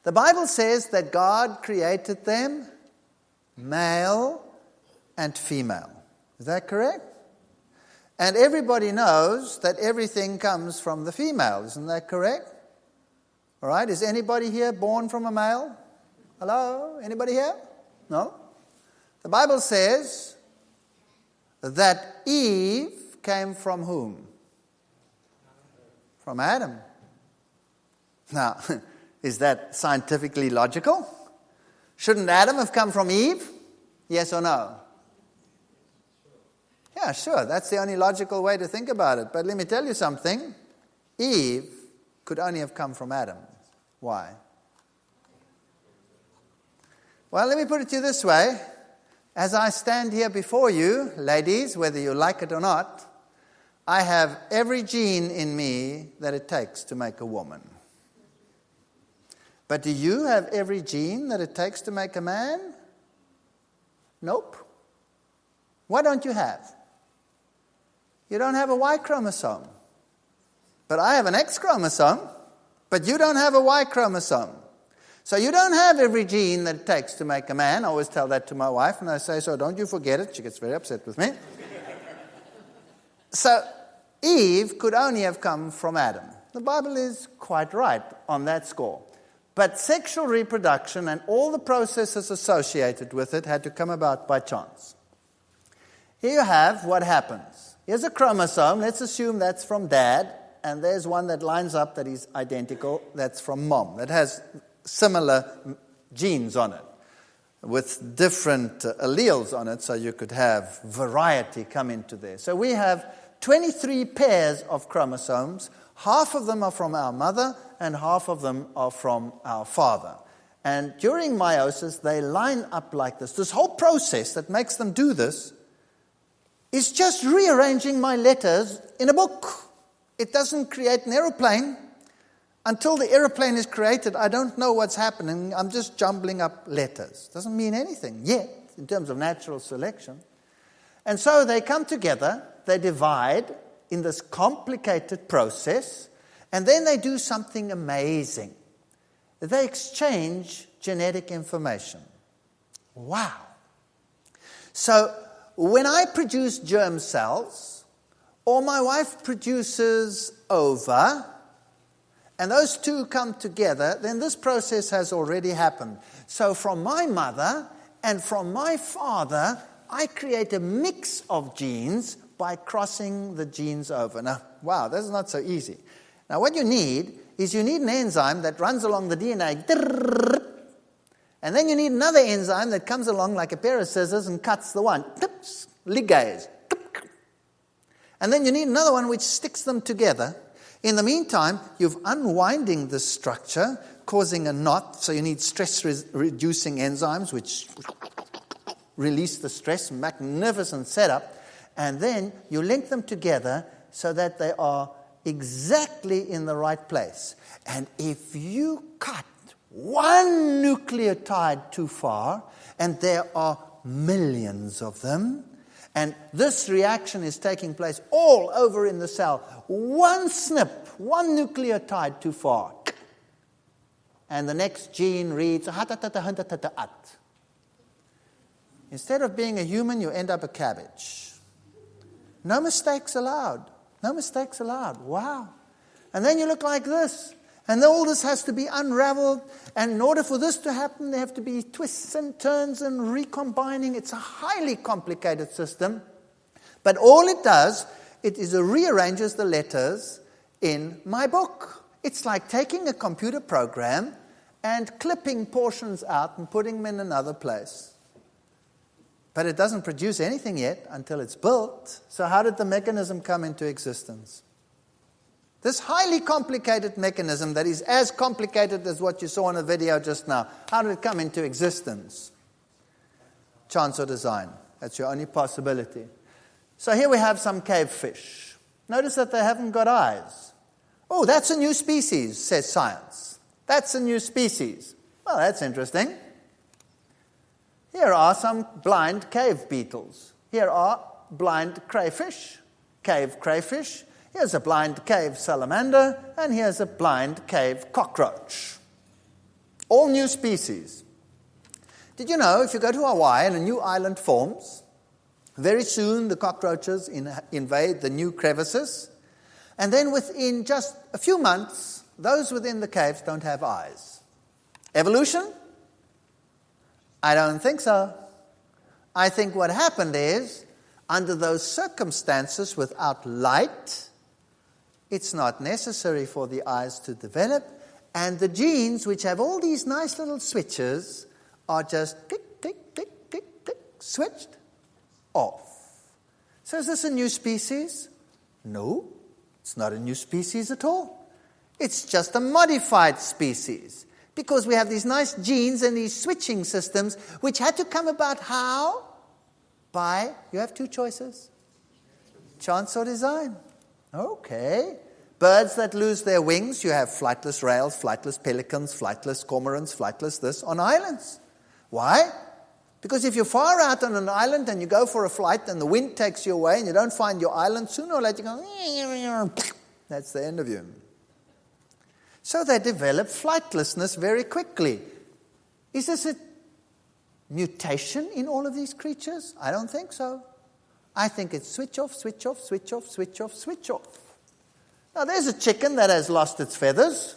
The Bible says that God created them male and female. Is that correct? And everybody knows that everything comes from the female. Isn't that correct? All right. Is anybody here born from a male? Hello? Anybody here? No? The Bible says that Eve came from whom? From Adam. Now, is that scientifically logical? Shouldn't Adam have come from Eve? Yes or no? Yeah, sure. That's the only logical way to think about it. But let me tell you something. Eve could only have come from Adam. Why? Well, let me put it to you this way. As I stand here before you, ladies, whether you like it or not, I have every gene in me that it takes to make a woman. But do you have every gene that it takes to make a man? Nope. What don't you have? You don't have a Y chromosome. But I have an X chromosome, but you don't have a Y chromosome. So you don't have every gene that it takes to make a man. I always tell that to my wife, and I say, so don't you forget it. She gets very upset with me. So Eve could only have come from Adam. The Bible is quite right on that score. But sexual reproduction and all the processes associated with it had to come about by chance. Here you have what happens. Here's a chromosome. Let's assume that's from dad. And there's one that lines up that is identical. That's from mom. That has similar genes on it with different alleles on it, so you could have variety come into there. So we have 23 pairs of chromosomes. Half of them are from our mother and half of them are from our father. And during meiosis, they line up like this. This whole process that makes them do this is just rearranging my letters in a book. It doesn't create an aeroplane. Until the aeroplane is created, I don't know what's happening. I'm just jumbling up letters. Doesn't mean anything yet in terms of natural selection. And so they come together, they divide in this complicated process, and then they do something amazing. They exchange genetic information. Wow. So when I produce germ cells, or my wife produces ova, and those two come together, then this process has already happened. So from my mother and from my father, I create a mix of genes by crossing the genes over. Now, wow, this is not so easy. Now, what you need is you need an enzyme that runs along the DNA, and then you need another enzyme that comes along like a pair of scissors and cuts the one, ligase. And then you need another one which sticks them together. In the meantime, you're unwinding the structure, causing a knot, so you need stress-reducing enzymes which release the stress, magnificent setup, and then you link them together so that they are exactly in the right place. And if you cut one nucleotide too far, and there are millions of them, and this reaction is taking place all over in the cell. One snip, one nucleotide too far. And the next gene reads, at. Instead of being a human, you end up a cabbage. No mistakes allowed. No mistakes allowed. Wow. And then you look like this. And all this has to be unraveled. And in order for this to happen, there have to be twists and turns and recombining. It's a highly complicated system. But all it does, it is it rearranges the letters in my book. It's like taking a computer program and clipping portions out and putting them in another place. But it doesn't produce anything yet until it's built. So how did the mechanism come into existence? This highly complicated mechanism that is as complicated as what you saw in the video just now, how did it come into existence? Chance or design. That's your only possibility. So here we have some cave fish. Notice that they haven't got eyes. Oh, that's a new species, says science. That's a new species. Well, that's interesting. Here are some blind cave beetles. Here are blind crayfish, cave crayfish. Here's a blind cave salamander, and here's a blind cave cockroach. All new species. Did you know if you go to Hawaii and a new island forms, very soon the cockroaches invade the new crevices, and then within just a few months, those within the caves don't have eyes. Evolution? I don't think so. I think what happened is, under those circumstances without light, it's not necessary for the eyes to develop, And the genes, which have all these nice little switches, are just tick, tick, tick, tick, tick, switched off. So is this a new species? No, it's not a new species at all. It's just a modified species. Because we have these nice genes and these switching systems, which had to come about how? By, you have two choices. Chance or design. Okay. Birds that lose their wings, you have flightless rails, flightless pelicans, flightless cormorants, flightless this on islands. Why? Because if you're far out on an island and you go for a flight and the wind takes you away and you don't find your island, sooner or later you go, that's the end of you. So they develop flightlessness very quickly. Is this a mutation in all of these creatures? I don't think so. I think it's switch off, switch off, switch off, switch off, switch off. Now there's a chicken that has lost its feathers.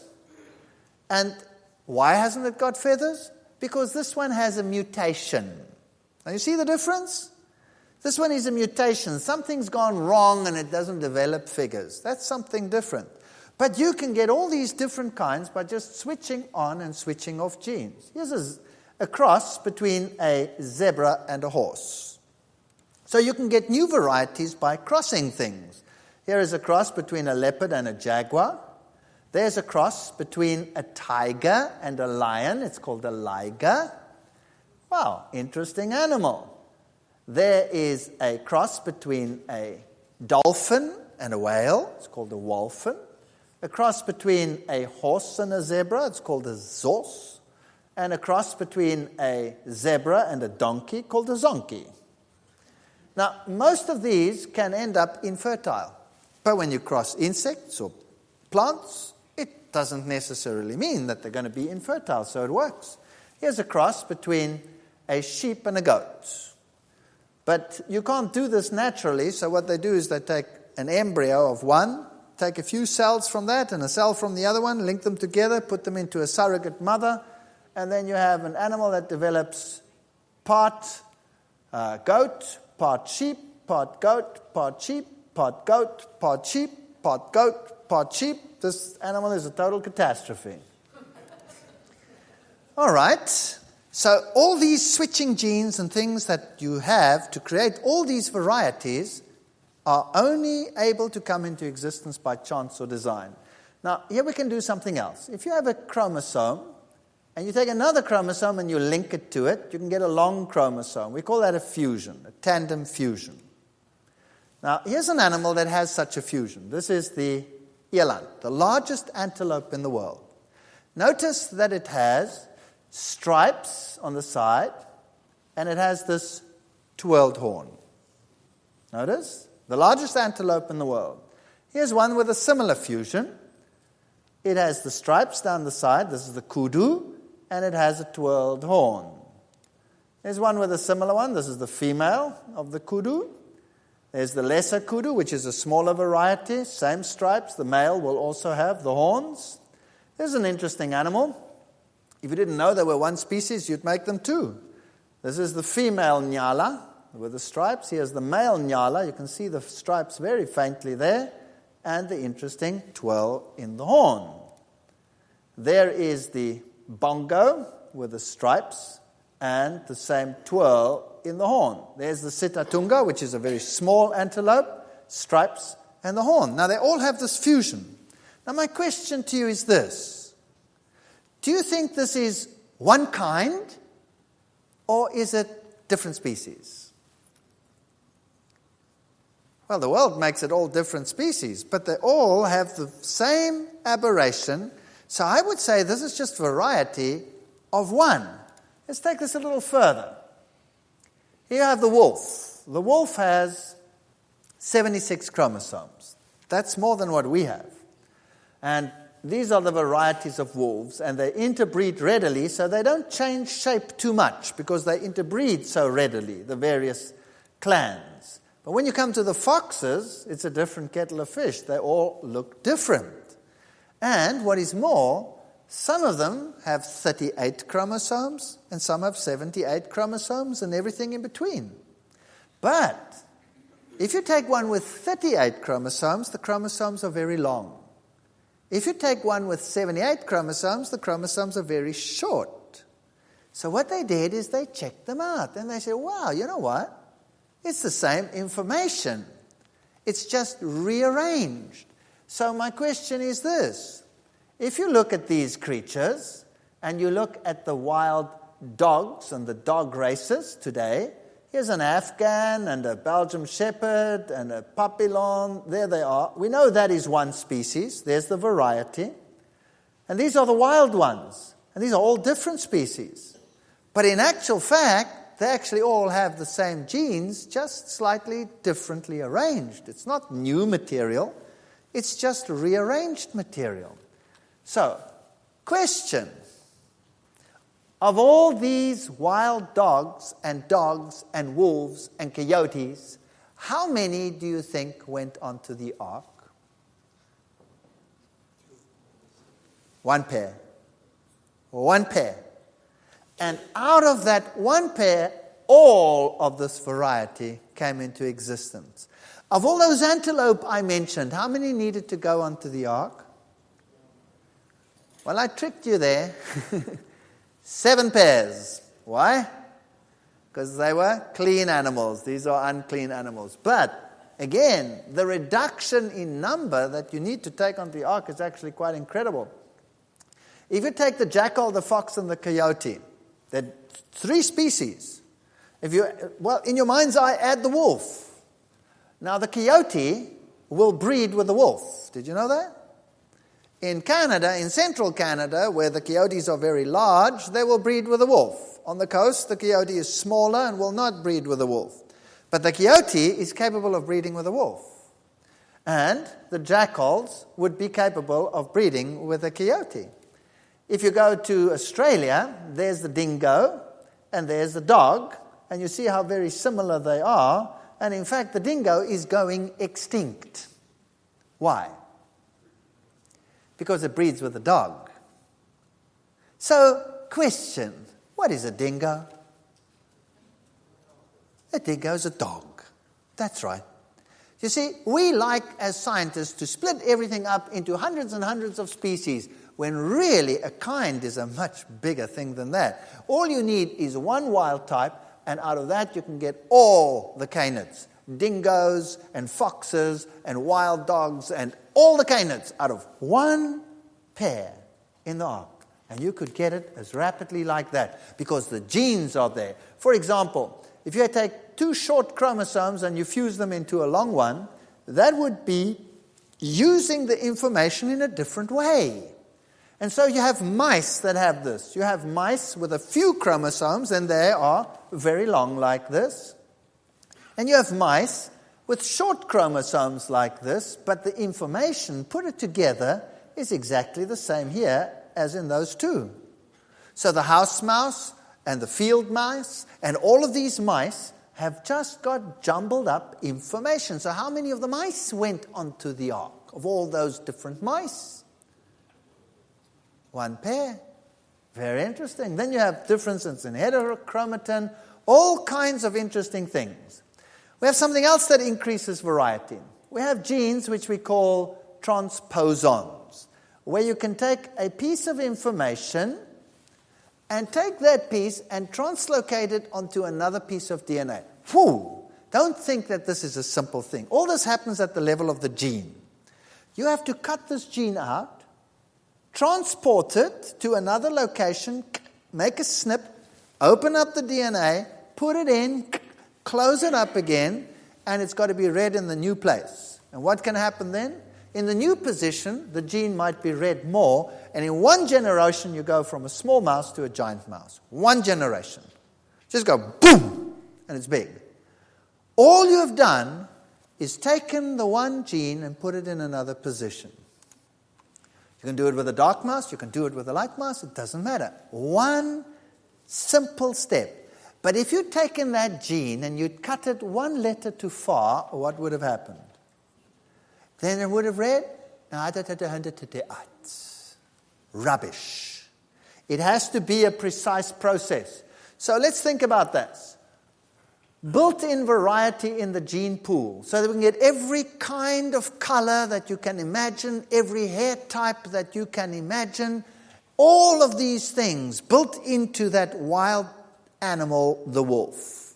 And why hasn't it got feathers? Because this one has a mutation. Now you see the difference? This one is a mutation. Something's gone wrong and it doesn't develop figures. That's something different. But you can get all these different kinds by just switching on and switching off genes. Here's a cross between a zebra and a horse. So you can get new varieties by crossing things. Here is a cross between a leopard and a jaguar. There's a cross between a tiger and a lion. It's called a liger. Wow, interesting animal. There is a cross between a dolphin and a whale. It's called a wholphin. A cross between a horse and a zebra. It's called a zos. And a cross between a zebra and a donkey called a zonkey. Now, most of these can end up infertile. But when you cross insects or plants, it doesn't necessarily mean that they're going to be infertile, so it works. Here's a cross between a sheep and a goat. But you can't do this naturally, so what they do is they take an embryo of one, take a few cells from that and a cell from the other one, link them together, put them into a surrogate mother, and then you have an animal that develops part goat, part sheep, part goat, part sheep, part goat, part sheep, part goat, part sheep. This animal is a total catastrophe. All right. So all these switching genes and things that you have to create all these varieties are only able to come into existence by chance or design. Now, here we can do something else. If you have a chromosome, and you take another chromosome and you link it to it, you can get a long chromosome. We call that a fusion, a tandem fusion. Now, here's an animal that has such a fusion. This is the eland, the largest antelope in the world. Notice that it has stripes on the side, and it has this twirled horn. Notice? The largest antelope in the world. Here's one with a similar fusion. It has the stripes down the side. This is the kudu, and it has a twirled horn. There's one with a similar one. This is the female of the kudu. There's the lesser kudu, which is a smaller variety. Same stripes. The male will also have the horns. There's an interesting animal. If you didn't know there were one species, you'd make them two. This is the female nyala with the stripes. Here's the male nyala. You can see the stripes very faintly there, and the interesting twirl in the horn. There is the bongo with the stripes and the same twirl in the horn. There's the sitatunga, which is a very small antelope, stripes and the horn. Now, they all have this fusion. Now, my question to you is this. Do you think this is one kind, or is it different species? Well, the world makes it all different species, but they all have the same aberration. So I would say this is just variety of one. Let's take this a little further. Here you have the wolf. The wolf has 76 chromosomes. That's more than what we have. And these are the varieties of wolves, and they interbreed readily, so they don't change shape too much because they interbreed so readily, the various clans. But when you come to the foxes, it's a different kettle of fish. They all look different. And what is more, some of them have 38 chromosomes, and some have 78 chromosomes, and everything in between. But if you take one with 38 chromosomes, the chromosomes are very long. If you take one with 78 chromosomes, the chromosomes are very short. So what they did is they checked them out. And they said, wow, you know what? It's the same information. It's just rearranged. So my question is this. If you look at these creatures, and you look at the wild dogs and the dog races today, here's an Afghan and a Belgian Shepherd and a Papillon. There they are. We know that is one species. There's the variety. And these are the wild ones. And these are all different species. But in actual fact, they actually all have the same genes, just slightly differently arranged. It's not new material. It's just rearranged material. So, question. Of all these wild dogs and wolves and coyotes, how many do you think went onto the ark? One pair. One pair. And out of that one pair, all of this variety came into existence. Of all those antelope I mentioned, how many needed to go onto the ark? Well, I tricked you there. 7 pairs. Why? Because they were clean animals. These are unclean animals. But, again, the reduction in number that you need to take on the ark is actually quite incredible. If you take the jackal, the fox, and the coyote, they're 3 species. In your mind's eye, add the wolf. Now, the coyote will breed with the wolf. Did you know that? In Canada, in central Canada, where the coyotes are very large, they will breed with a wolf. On the coast, the coyote is smaller and will not breed with a wolf. But the coyote is capable of breeding with a wolf. And the jackals would be capable of breeding with a coyote. If you go to Australia, there's the dingo and there's the dog, and you see how very similar they are. And in fact, the dingo is going extinct. Why? Because it breeds with a dog. So, question, what is a dingo? A dingo is a dog. That's right. You see, we like, as scientists, to split everything up into hundreds and hundreds of species, when really a kind is a much bigger thing than that. All you need is one wild type, and out of that you can get all the canids. Dingoes and foxes and wild dogs and all the canids out of one pair in the ark. And you could get it as rapidly like that because the genes are there. For example, if you take 2 short chromosomes and you fuse them into a long one, that would be using the information in a different way. And so you have mice that have this. You have mice with a few chromosomes and they are very long like this. And you have mice with short chromosomes like this, but the information, put it together, is exactly the same here as in those 2. So the house mouse and the field mice and all of these mice have just got jumbled up information. So how many of the mice went onto the ark of all those different mice? 1 pair. Very interesting. Then you have differences in heterochromatin, all kinds of interesting things. We have something else that increases variety. We have genes which we call transposons, where you can take a piece of information and take that piece and translocate it onto another piece of DNA. Whew! Don't think that this is a simple thing. All this happens at the level of the gene. You have to cut this gene out, transport it to another location, make a snip, open up the DNA, put it in, close it up again, and it's got to be read in the new place. And what can happen then? In the new position, the gene might be read more, and in 1 generation, you go from a small mouse to a giant mouse. 1 generation. Just go boom, and it's big. All you have done is taken the one gene and put it in another position. You can do it with a dark mouse, you can do it with a light mouse, it doesn't matter. 1 simple step. But if you'd taken that gene and you'd cut it 1 letter too far, what would have happened? Then it would have read, rubbish. It has to be a precise process. So let's think about this. built-in variety in the gene pool, so that we can get every kind of color that you can imagine, every hair type that you can imagine, all of these things built into that wild animal, the wolf.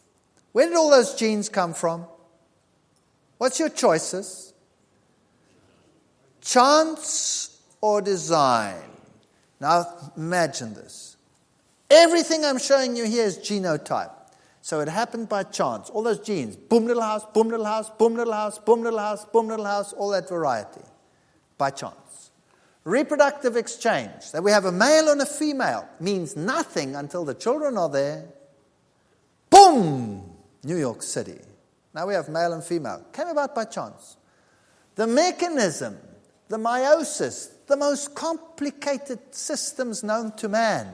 Where did all those genes come from? What's your choices? Chance or design? Now imagine this. Everything I'm showing you here is genotype. So it happened by chance. All those genes, boom little house, boom little house, boom little house, boom little house, boom little house, all that variety. By chance. Reproductive exchange, that we have a male and a female, means nothing until the children are there. Boom! New York City. Now we have male and female. Came about by chance. The mechanism, the meiosis, the most complicated systems known to man,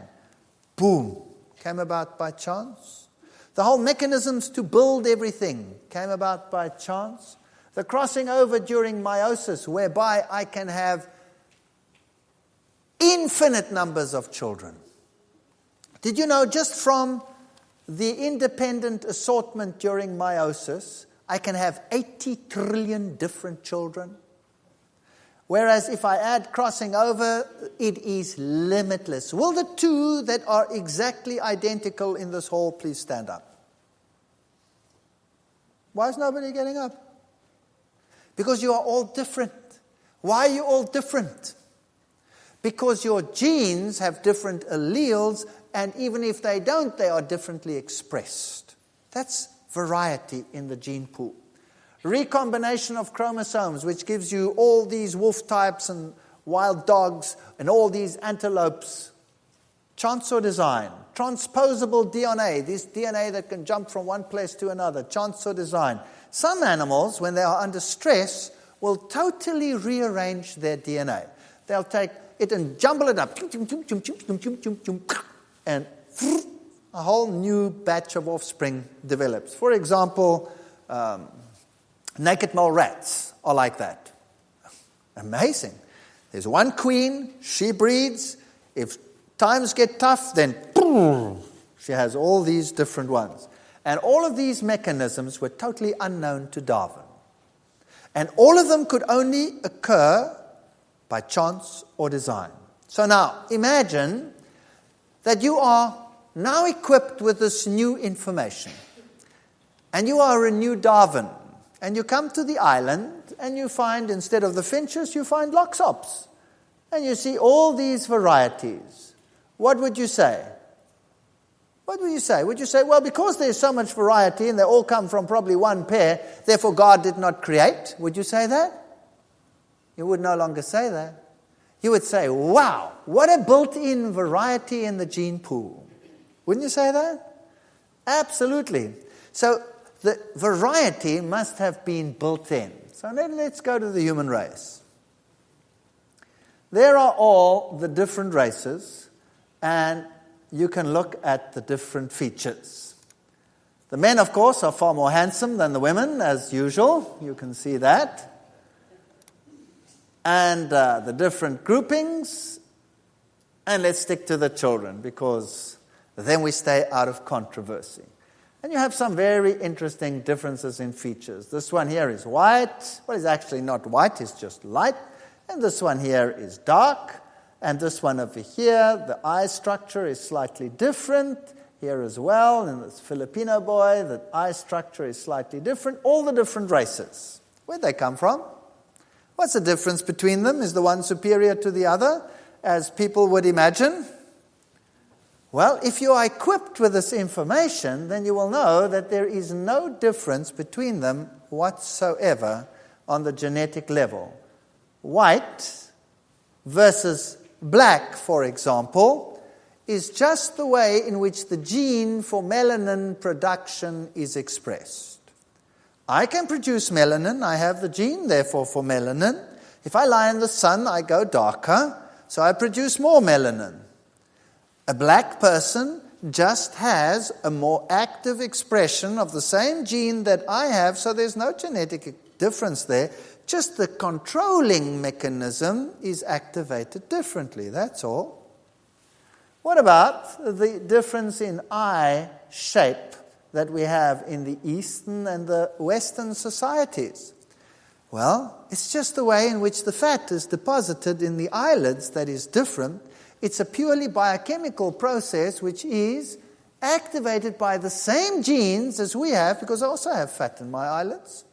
boom, came about by chance. The whole mechanisms to build everything came about by chance. The crossing over during meiosis, whereby I can have infinite numbers of children. Did you know just from the independent assortment during meiosis, I can have 80 trillion different children? Whereas if I add crossing over, it is limitless. Will the two that are exactly identical in this hall please stand up? Why is nobody getting up? Because you are all different. Why are you all different? Because your genes have different alleles, and even if they don't, they are differently expressed. That's variety in the gene pool. Recombination of chromosomes, which gives you all these wolf types and wild dogs and all these antelopes. Chance or design. Transposable DNA, this DNA that can jump from one place to another. Chance or design. Some animals, when they are under stress, will totally rearrange their DNA. They'll take it and jumble it up. And a whole new batch of offspring develops. For example, naked mole rats are like that. Amazing. There's one queen, she breeds. If times get tough, then she has all these different ones. And all of these mechanisms were totally unknown to Darwin. And all of them could only occur by chance or design. So now, imagine that you are now equipped with this new information. And you are a new Darwin. And you come to the island and you find, instead of the finches, you find loxops. And you see all these varieties. What would you say? What would you say? Would you say, well, because there's so much variety and they all come from probably one pair, therefore God did not create? Would you say that? You would no longer say that. You would say, wow, what a built-in variety in the gene pool. Wouldn't you say that? Absolutely. So the variety must have been built in. So then let's go to the human race. There are all the different races, and you can look at the different features. The men, of course, are far more handsome than the women, as usual. You can see that. And the different groupings. And let's stick to the children, because then we stay out of controversy. And you have some very interesting differences in features. This one here is white. Well, it's actually not white, it's just light. And this one here is dark. And this one over here, the eye structure is slightly different. Here as well, and this Filipino boy, the eye structure is slightly different. All the different races. Where'd they come from? What's the difference between them? Is the one superior to the other, as people would imagine? Well, if you are equipped with this information, then you will know that there is no difference between them whatsoever on the genetic level. White versus black, for example, is just the way in which the gene for melanin production is expressed. I can produce melanin. I have the gene, therefore, for melanin. If I lie in the sun, I go darker, so I produce more melanin. A black person just has a more active expression of the same gene that I have, so there's no genetic difference there. Just the controlling mechanism is activated differently, that's all. What about the difference in eye shape that we have in the Eastern and the Western societies? Well, it's just the way in which the fat is deposited in the eyelids that is different. It's a purely biochemical process which is activated by the same genes as we have, because I also have fat in my eyelids.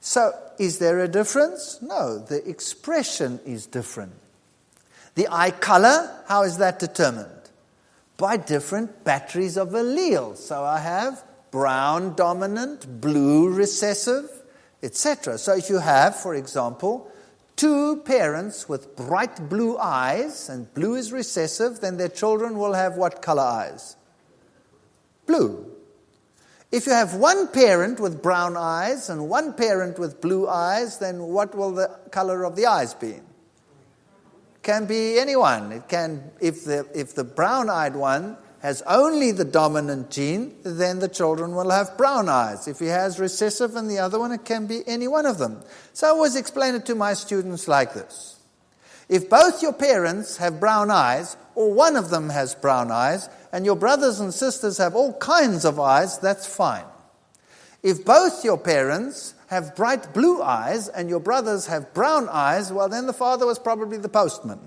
So, is there a difference? No, the expression is different. The eye color, how is that determined? By different batteries of alleles. So I have brown dominant, blue recessive, etc. So if you have, for example, two parents with bright blue eyes, and blue is recessive, then their children will have what color eyes? Blue. If you have one parent with brown eyes and one parent with blue eyes, then what will the color of the eyes be? Can be anyone. It can, if the brown-eyed one has only the dominant gene, then the children will have brown eyes. If he has recessive and the other one, it can be any one of them. So I always explain it to my students like this. If both your parents have brown eyes, or one of them has brown eyes, and your brothers and sisters have all kinds of eyes, that's fine. If both your parents have bright blue eyes and your brothers have brown eyes, well, then the father was probably the postman.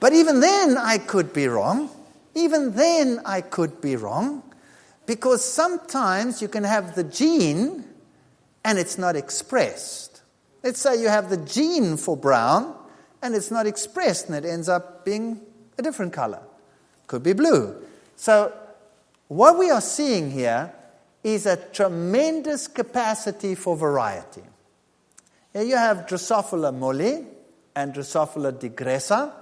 But even then I could be wrong. Even then I could be wrong, because sometimes you can have the gene and it's not expressed. Let's say you have the gene for brown and it's not expressed, and it ends up being a different color. Could be blue. So what we are seeing here is a tremendous capacity for variety. Here you have Drosophila molli and Drosophila digressa,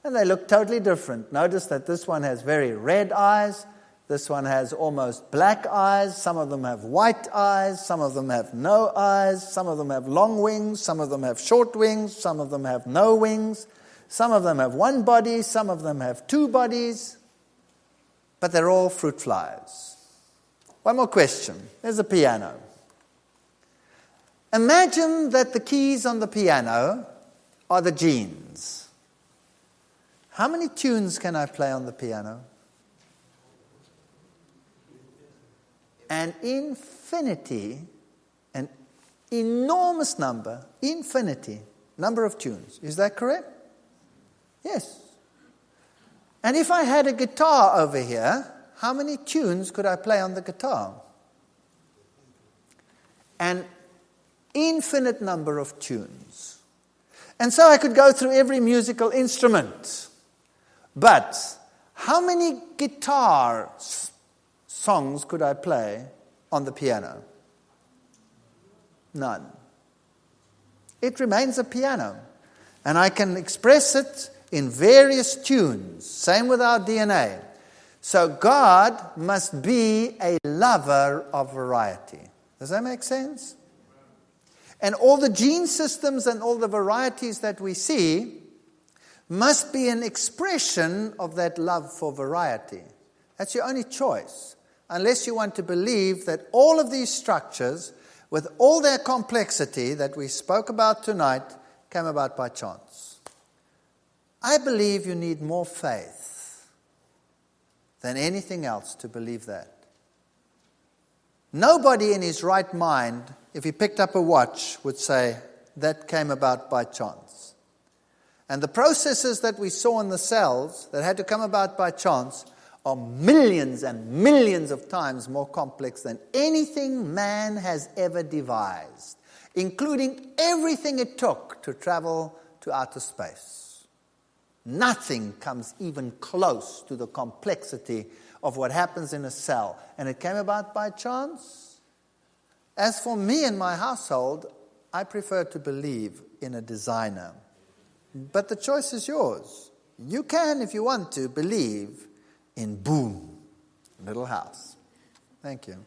and they look totally different. Notice that this one has very red eyes, this one has almost black eyes, some of them have white eyes, some of them have no eyes, some of them have long wings, some of them have short wings, some of them have no wings, some of them have one body, some of them have two bodies, but they're all fruit flies. One more question. There's a piano. Imagine that the keys on the piano are the genes. How many tunes can I play on the piano? An infinity, an enormous number, number of tunes. Is that correct? Yes. And if I had a guitar over here, how many tunes could I play on the guitar? An infinite number of tunes. And so I could go through every musical instrument. But how many guitar songs could I play on the piano? None. It remains a piano. And I can express it in various tunes. Same with our DNA. So God must be a lover of variety. Does that make sense? And all the gene systems and all the varieties that we see must be an expression of that love for variety. That's your only choice. Unless you want to believe that all of these structures, with all their complexity that we spoke about tonight, came about by chance. I believe you need more faith than anything else to believe that. Nobody in his right mind, if he picked up a watch, would say that came about by chance. And the processes that we saw in the cells that had to come about by chance are millions and millions of times more complex than anything man has ever devised, including everything it took to travel to outer space. Nothing comes even close to the complexity of what happens in a cell. And it came about by chance. As for me and my household, I prefer to believe in a designer. But the choice is yours. You can, if you want to, believe in boom, little house. Thank you.